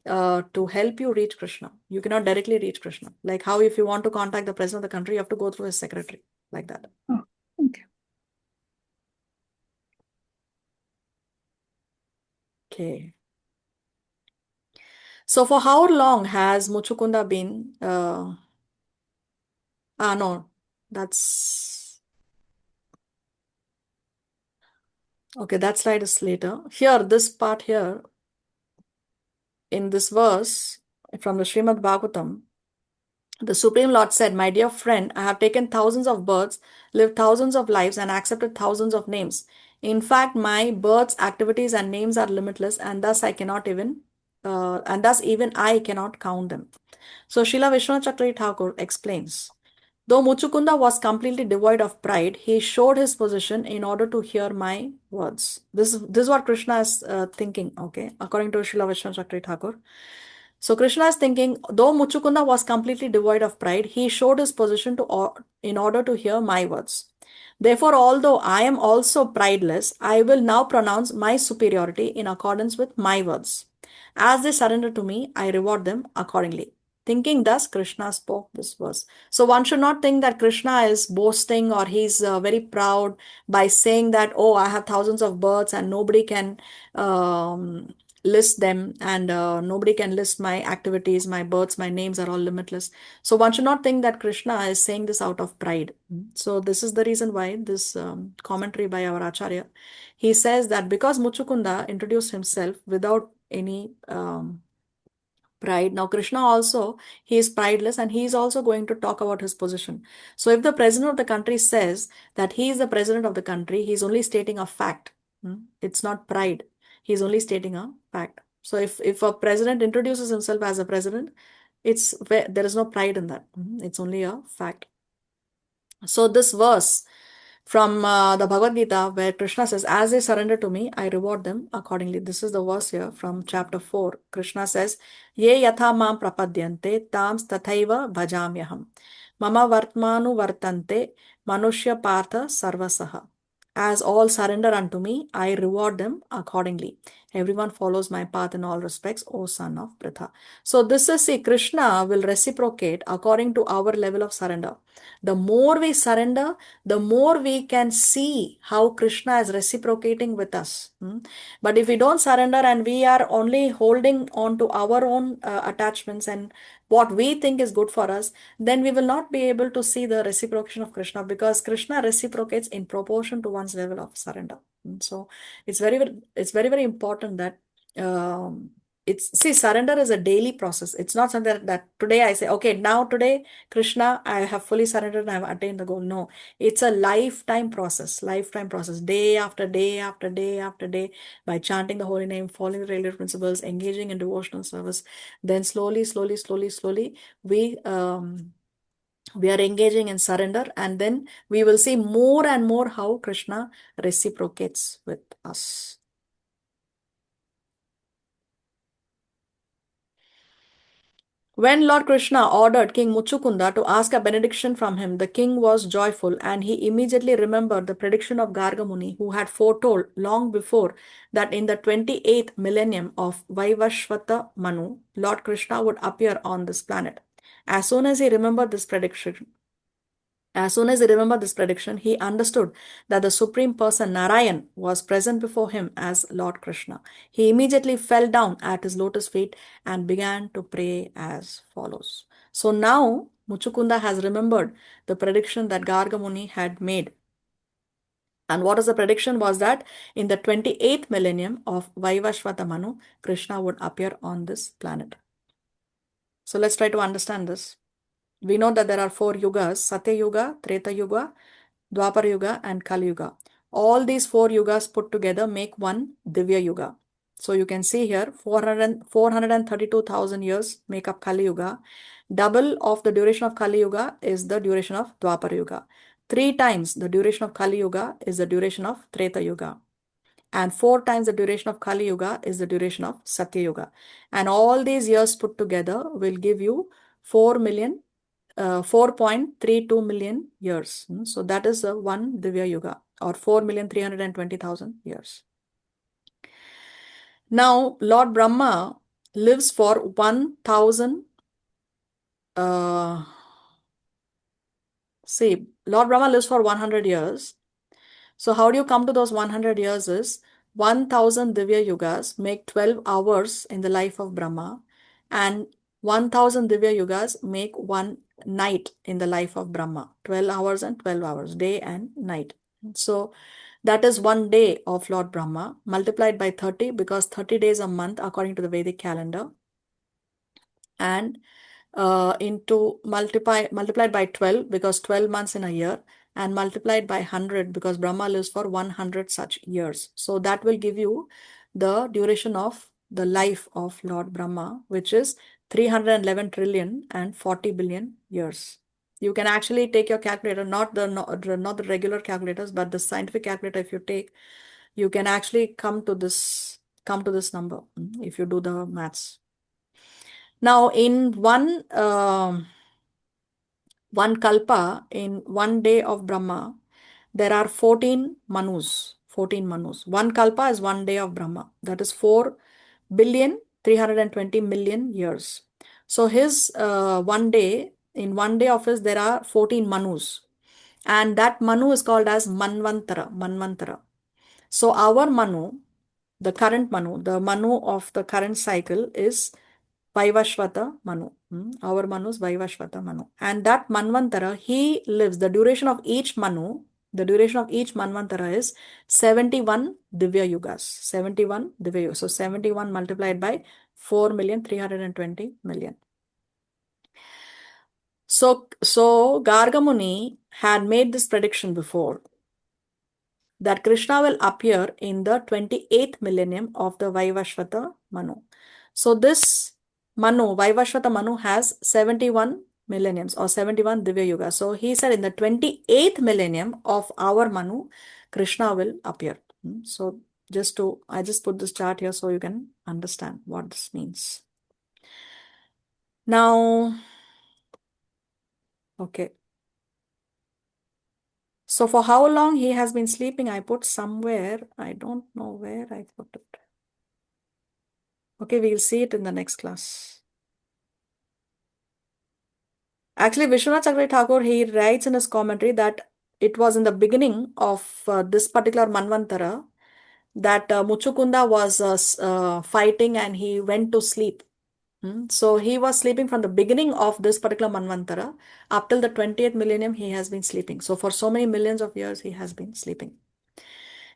to help you reach Krishna. You cannot directly reach Krishna. Like how if you want to contact the president of the country, you have to go through his secretary, like that. Oh, okay. Okay. So for how long has Mucukunda been? No, that's okay. That slide is later. Here, this part here in this verse from the Srimad Bhagavatam, the Supreme Lord said, "My dear friend, I have taken thousands of births, lived thousands of lives, and accepted thousands of names. In fact, my births, activities, and names are limitless, and thus even I cannot count them." So Srila Vishwanath Chakravarti Thakur explains, though Mucukunda was completely devoid of pride, he showed his position in order to hear my words. This is what Krishna is thinking, okay, according to Srila Vishwanath Chakravarti Thakur. So Krishna is thinking, though Mucukunda was completely devoid of pride, he showed his position in order to hear my words. Therefore, although I am also prideless, I will now pronounce my superiority in accordance with my words. As they surrender to me, I reward them accordingly. Thinking thus, Krishna spoke this verse. So one should not think that Krishna is boasting or he's very proud by saying that, oh, I have thousands of births and nobody can list them, and nobody can list my activities, my births, my names are all limitless. So one should not think that Krishna is saying this out of pride. So this is the reason why this commentary by our Acharya, he says that because Mucukunda introduced himself without any pride. Now, Krishna also, he is prideless and he is also going to talk about his position. So, if the president of the country says that he is the president of the country, he is only stating a fact. It's not pride. He is only stating a fact. So, if a president introduces himself as a president, there is no pride in that. It's only a fact. So, this verse from the Bhagavad Gita, where Krishna says, "As they surrender to me, I reward them accordingly." This is the verse here from chapter 4. Krishna says, "Ye yatha mam prapadyante tams tathaiva bhajamyaham. Mama vartmanu vartante manushya partha sarvasaha." As all surrender unto me, I reward them accordingly. Everyone follows my path in all respects, O son of Pritha. So this is, see, Krishna will reciprocate according to our level of surrender. The more we surrender, the more we can see how Krishna is reciprocating with us. But if we don't surrender and we are only holding on to our own attachments and what we think is good for us, then we will not be able to see the reciprocation of Krishna, because Krishna reciprocates in proportion to one's level of surrender. So it's very important that surrender is a daily process. It's not something that today I say, okay, now today, Krishna, I have fully surrendered and I have attained the goal. No, it's a lifetime process, day after day after day after day, by chanting the holy name, following the regular principles, engaging in devotional service. Then slowly, we are engaging in surrender, and then we will see more and more how Krishna reciprocates with us. When Lord Krishna ordered King Mucukunda to ask a benediction from him, the king was joyful, and he immediately remembered the prediction of Garga Muni, who had foretold long before that in the 28th millennium of Vaivashvata Manu, Lord Krishna would appear on this planet. As soon as he remembered this prediction, he understood that the Supreme Person Narayan was present before him as Lord Krishna. He immediately fell down at his lotus feet and began to pray as follows. So now Mucukunda has remembered the prediction that Garga Muni had made. And what is the prediction? Was that in the 28th millennium of Vaivashvata Manu, Krishna would appear on this planet. So let's try to understand this. We know that there are 4 yugas: Satya Yuga, Treta Yuga, Dwapara Yuga, and Kali Yuga. All these 4 yugas put together make one Divya Yuga. So you can see here 432,000 years make up Kali Yuga. Double of the duration of Kali Yuga is the duration of Dwapara Yuga. 3 times the duration of Kali Yuga is the duration of Treta Yuga. And 4 times the duration of Kali Yuga is the duration of Satya Yuga. And all these years put together will give you 4.32 million years. So that is one Divya Yuga, or 4,320,000 years. Now, Lord Brahma lives for 1,000. Lord Brahma lives for 100 years. So how do you come to those 100 years? Is 1,000 Divya Yugas make 12 hours in the life of Brahma, and 1,000 Divya Yugas make one night in the life of Brahma. 12 hours and 12 hours, day and night. So that is one day of Lord Brahma multiplied by 30, because 30 days a month according to the Vedic calendar, and multiplied by 12, because 12 months in a year, and multiplied by 100, because Brahma lives for 100 such years. So that will give you the duration of the life of Lord Brahma, which is 311 trillion and 40 billion years. You can actually take your calculator, not the regular calculators, but the scientific calculator. If you take, you can actually come to this number if you do the maths. Now, in one kalpa, in one day of Brahma, there are 14 manus. 14 manus. One kalpa is one day of Brahma. That is 4,320,000,000 years. So his one day, in one day of his, there are 14 manus. And that manu is called as Manvantara. So our manu, the current manu, the manu of the current cycle is Vaivashvata Manu. Our Manu is Vaivashvata Manu. And that Manvantara, he lives, the duration of each Manvantara is 71 Divya Yugas. 71 Divya Yugas. So 71 multiplied by 4,320,000,000. So Garga Muni had made this prediction before, that Krishna will appear in the 28th millennium of the Vaivashvata Manu. So this Manu, Vaivashvata Manu, has 71 millenniums or 71 Divya Yugas. So he said in the 28th millennium of our Manu, Krishna will appear. So I just put this chart here so you can understand what this means. Now, okay. So for how long he has been sleeping, I put somewhere. I don't know where I put it. Okay, we'll see it in the next class. Actually, Vishwanath Chakravarti Thakur, he writes in his commentary that it was in the beginning of this particular Manvantara that Mucukunda was fighting and he went to sleep. So he was sleeping from the beginning of this particular Manvantara up till the 20th millennium, he has been sleeping. So for so many millions of years, he has been sleeping.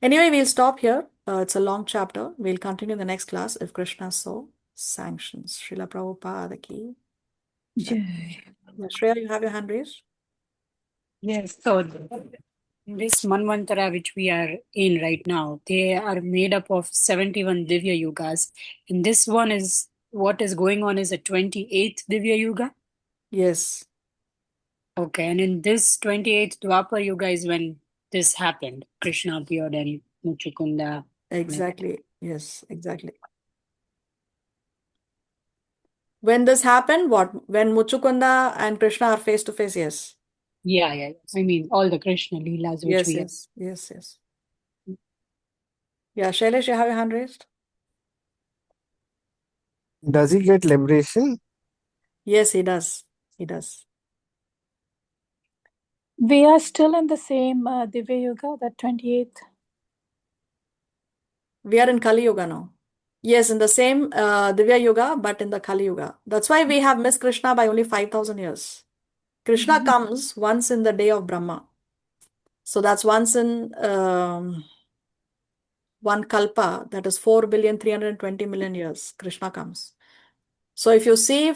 Anyway, we'll stop here. It's a long chapter. We'll continue the next class if Krishna so sanctions. Srila Prabhupada ki jai. Jai. Yeah, Shreya, you have your hand raised? Yes, so in this Manvantara which we are in right now, they are made up of 71 Divya Yugas. And this one is what is going on is a 28th Divya Yuga. Yes. Okay, and in this 28th Dwapar Yuga is when this happened. Krishna appeared and Mucukunda. Exactly. Yes, exactly. When this happened, what? When Mucukunda and Krishna are face to face, yes. Yeah. I mean, all the Krishna Leelas which we have. Yes. Yeah, Shailesh, you have your hand raised? Does he get liberation? Yes, he does. He does. We are still in the same Divya Yuga, the 28th. We are in Kali Yuga now. Yes, in the same Divya Yuga, but in the Kali Yuga. That's why we have missed Krishna by only 5,000 years. Krishna comes once in the day of Brahma. So that's once in one kalpa, that is 4,320,000,000 years. Krishna comes. So if you see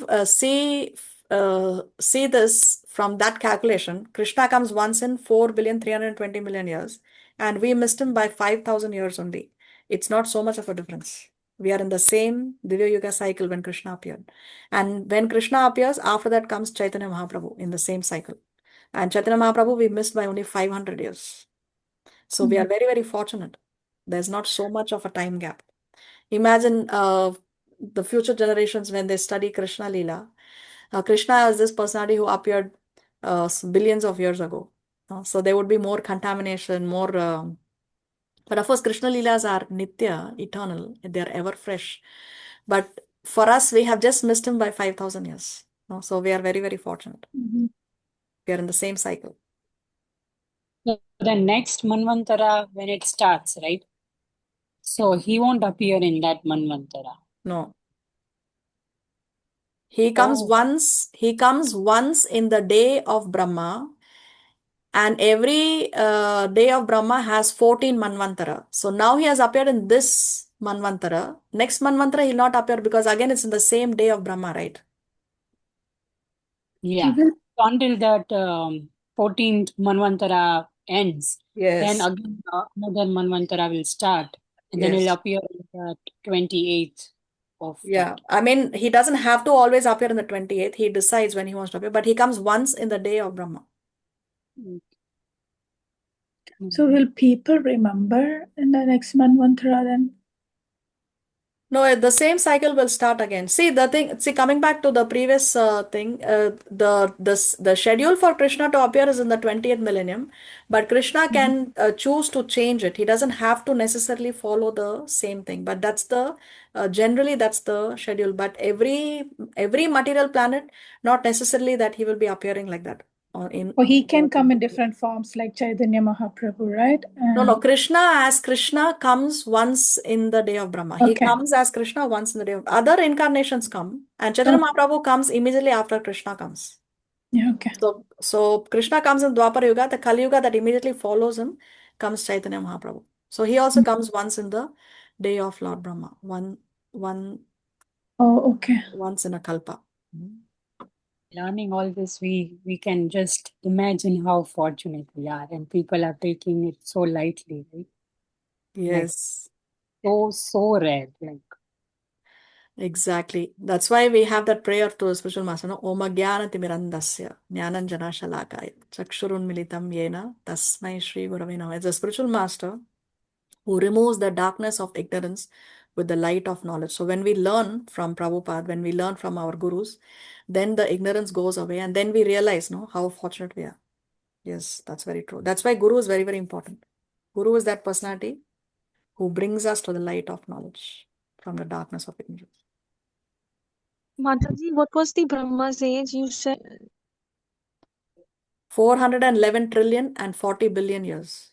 this from that calculation, Krishna comes once in 4,320,000,000 years, and we missed him by 5,000 years only. It's not so much of a difference. We are in the same Divya Yuga cycle when Krishna appeared. And when Krishna appears, after that comes Chaitanya Mahaprabhu in the same cycle. And Chaitanya Mahaprabhu we missed by only 500 years. So we are very, very fortunate. There's not so much of a time gap. Imagine the future generations when they study Krishna Leela. Krishna is this personality who appeared billions of years ago. So there would be more contamination, more. But of course, Krishna Leelas are nitya, eternal. They are ever fresh. But for us, we have just missed him by 5,000 years. So we are very, very fortunate. We are in the same cycle. The next Manvantara, when it starts, right? So he won't appear in that Manvantara. No. He comes once in the day of Brahma, and every day of Brahma has 14 Manvantara. So now he has appeared in this Manvantara. Next Manvantara he'll not appear because again it's in the same day of Brahma, right? Yeah. Until that 14th Manvantara ends, then Yes. again another Manvantara will start, and then Yes. he'll appear in that 28th of Yeah. that. I mean, he doesn't have to always appear in the 28th. He decides when he wants to appear, but he comes once in the day of Brahma. So will people remember in the next Manvantara then? No, the same cycle will start again. See, coming back to the previous thing, the schedule for Krishna to appear is in the 20th millennium, but Krishna can choose to change it. He doesn't have to necessarily follow the same thing, but generally that's the schedule. But every material planet, not necessarily that he will be appearing like that. Or he can come in different forms like Chaitanya Mahaprabhu, right? No. Krishna comes once in the day of Brahma. He comes as Krishna once in the day of other incarnations come, and Chaitanya Mahaprabhu comes immediately after Krishna comes. Yeah, okay. So Krishna comes in Dwapar Yuga, the Kali Yuga that immediately follows him comes Chaitanya Mahaprabhu. So he also comes once in the day of Lord Brahma. Once in a kalpa. Learning all this, we can just imagine how fortunate we are, and people are taking it so lightly, right? Yes. Like, so rare. Like exactly. That's why we have that prayer to the spiritual master, no? Om Jnana Timirandasya Jnananjana Shalakaya Chakshurun Militam Yena Tasmai Shri Gurave Namah. It's a spiritual master who removes the darkness of ignorance with the light of knowledge. So when we learn from Prabhupada, when we learn from our gurus, then the ignorance goes away, and then we realize, how fortunate we are. Yes, that's very true. That's why Guru is very, very important. Guru is that personality who brings us to the light of knowledge. from the darkness of ignorance. Mataji, what was the Brahma's age you said? 411 trillion and 40 billion years.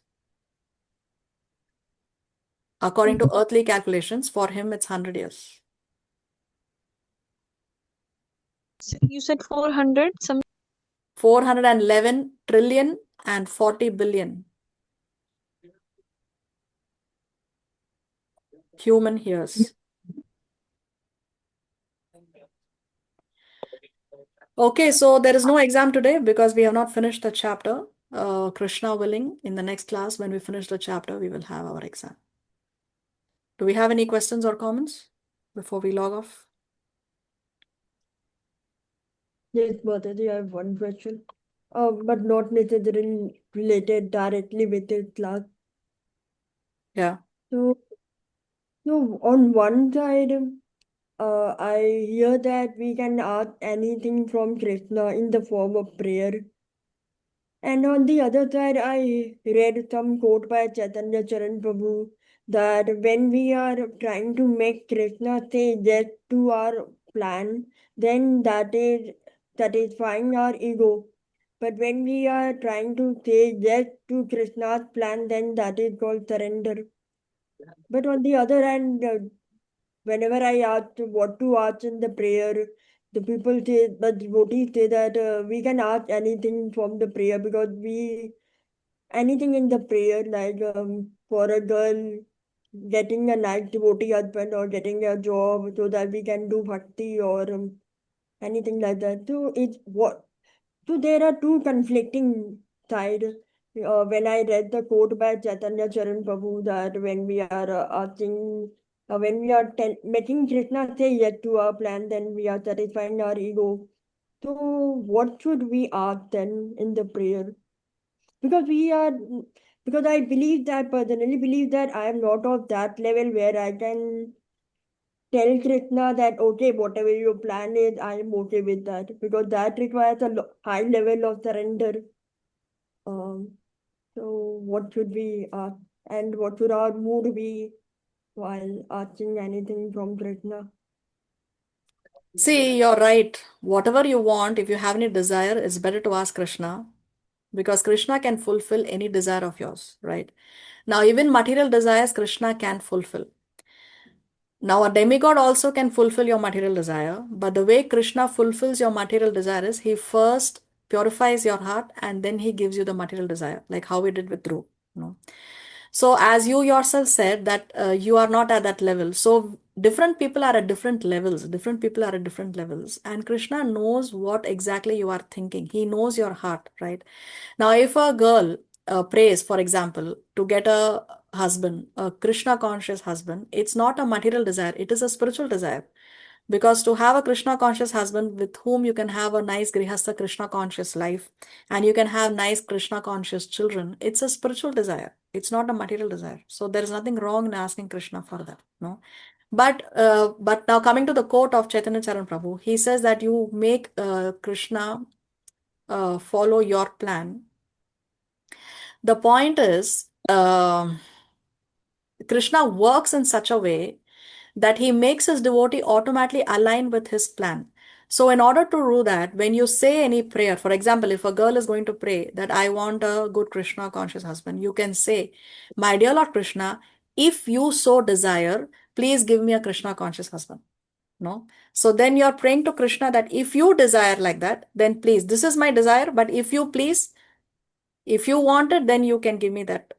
According to earthly calculations, for him it's 100 years. You said 400 some 411 trillion and 40 billion human years. Okay, so there is no exam today because we have not finished the chapter. Kṛṣṇa willing, in the next class, when we finish the chapter, we will have our exam. Do we have any questions or comments before we log off? Yes, Mataji, I have one question. But not necessarily related directly with the class. Yeah. So on one side, I hear that we can ask anything from Krishna in the form of prayer. And on the other side, I read some quote by Chaitanya Charan Prabhu that when we are trying to make Krishna say yes to our plan, then that is satisfying our ego. But when we are trying to say yes to Krishna's plan, then that is called surrender. But on the other hand, whenever I ask what to ask in the prayer, the people say, but devotees say that we can ask anything from the prayer because anything in the prayer, like for a girl getting a nice devotee husband or getting a job so that we can do bhakti or anything like that. So there are two conflicting sides. When I read the quote by Chaitanya Charan Prabhu that when we are when we are making Krishna say yes to our plan, then we are satisfying our ego. So what should we ask then in the prayer? Because because I believe that, personally believe that I am not of that level where I can tell Krishna that, okay, whatever your plan is, I am okay with that. Because that requires a high level of surrender. Um, so what should we ask? And what should our mood be while asking anything from Krishna? See, you're right. Whatever you want, if you have any desire, it's better to ask Krishna because Krishna can fulfill any desire of yours, right? Now, even material desires, Krishna can fulfill. Now, a demigod also can fulfill your material desire, but the way Krishna fulfills your material desire is he first purifies your heart and then he gives you the material desire, like how we did with Dhruv. So, as you yourself said, that you are not at that level. So, different people are at different levels. Different people are at different levels. And Krishna knows what exactly you are thinking. He knows your heart, right? Now, if a girl prays, for example, to get a husband, a Krishna conscious husband, it's not a material desire, it is a spiritual desire. Because to have a Krishna conscious husband with whom you can have a nice Grihastha Krishna conscious life and you can have nice Krishna conscious children, it's a spiritual desire. It's not a material desire. So there is nothing wrong in asking Krishna for that. No. But now coming to the quote of Chaitanya Charan Prabhu, he says that you make Krishna follow your plan. The point is, Krishna works in such a way that he makes his devotee automatically align with his plan. So, in order to do that, when you say any prayer, for example, if a girl is going to pray that I want a good Krishna conscious husband, you can say, my dear Lord Krishna, if you so desire, please give me a Krishna conscious husband. No. So then you're praying to Krishna that if you desire like that, then please, this is my desire, but if you please, if you want it, then you can give me that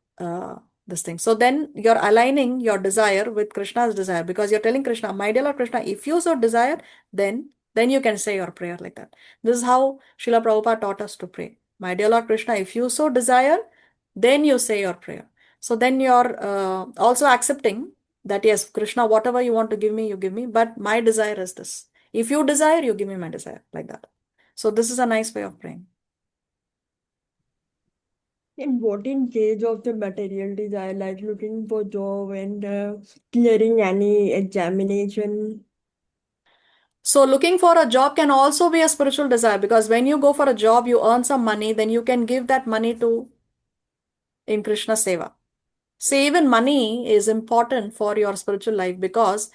this thing. So then you're aligning your desire with Krishna's desire because you're telling Krishna, my dear Lord Krishna, if you so desire, then you can say your prayer like that. This is how Srila Prabhupada taught us to pray. My dear Lord Krishna, if you so desire, then you say your prayer. So then you're also accepting that yes, Krishna, whatever you want to give me, you give me, but my desire is this. If you desire, you give me my desire like that. So this is a nice way of praying. In what in case of the material desire, like looking for job and clearing any examination? So looking for a job can also be a spiritual desire because when you go for a job, you earn some money, then you can give that money to in Krishna Seva. See, even money is important for your spiritual life because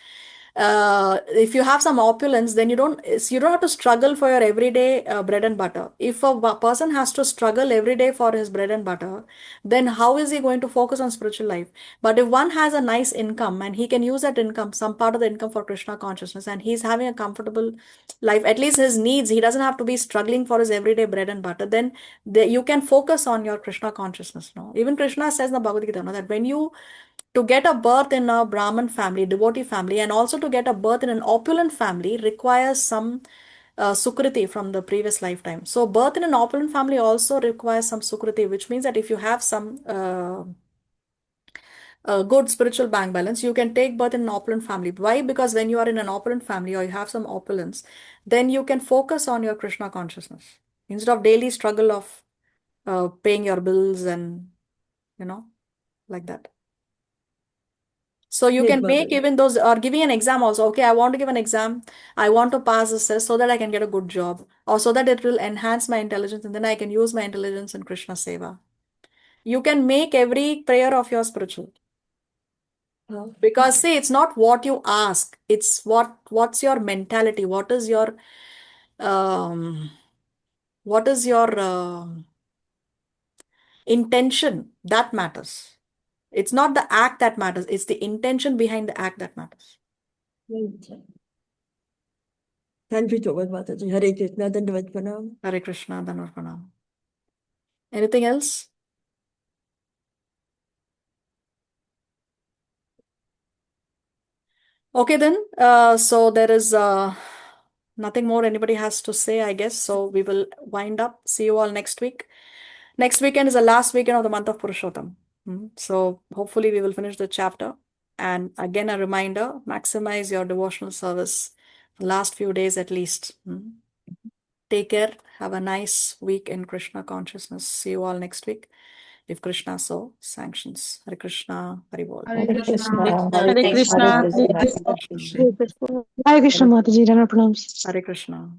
if you have some opulence, then you don't have to struggle for your everyday bread and butter. If a person has to struggle every day for his bread and butter, then how is he going to focus on spiritual life? But if one has a nice income and he can use that income, some part of the income, for Krishna consciousness, and he's having a comfortable life, at least his needs, he doesn't have to be struggling for his everyday bread and butter, then you can focus on your Krishna consciousness. No? Even Krishna says in the Bhagavad Gita, no, that when you to get a birth in a Brahmin family, devotee family, and also to get a birth in an opulent family requires some sukriti from the previous lifetime. So birth in an opulent family also requires some sukriti, which means that if you have some good spiritual bank balance, you can take birth in an opulent family. Why? Because when you are in an opulent family or you have some opulence, then you can focus on your Krishna consciousness instead of daily struggle of paying your bills and, like that. So you Yes, can make Mataji. even those, or giving an exam also. Okay, I want to give an exam. I want to pass this test so that I can get a good job, or so that it will enhance my intelligence, and then I can use my intelligence in Krishna Seva. You can make every prayer of your spiritual. Because see, it's not what you ask, it's what's your mentality, what is your intention that matters. It's not the act that matters, it's the intention behind the act that matters. Thank you so much, Mataji. Hare Krishna, Dandavat Pranam. Hare Krishna, Dandavat Pranam. Anything else? Okay then, so there is nothing more anybody has to say, I guess. So we will wind up. See you all next week. Next weekend is the last weekend of the month of Purushottam. So hopefully we will finish the chapter. And again, a reminder, maximize your devotional service the last few days at least. Take care. Have a nice week in Krishna consciousness. See you all next week, if Krishna so sanctions. Hare Krishna, Hare Bol. Hare Krishna, Hare Hare Krishna. Krishna. Hare Krishna Mataji, Rana pranams. Hare Krishna.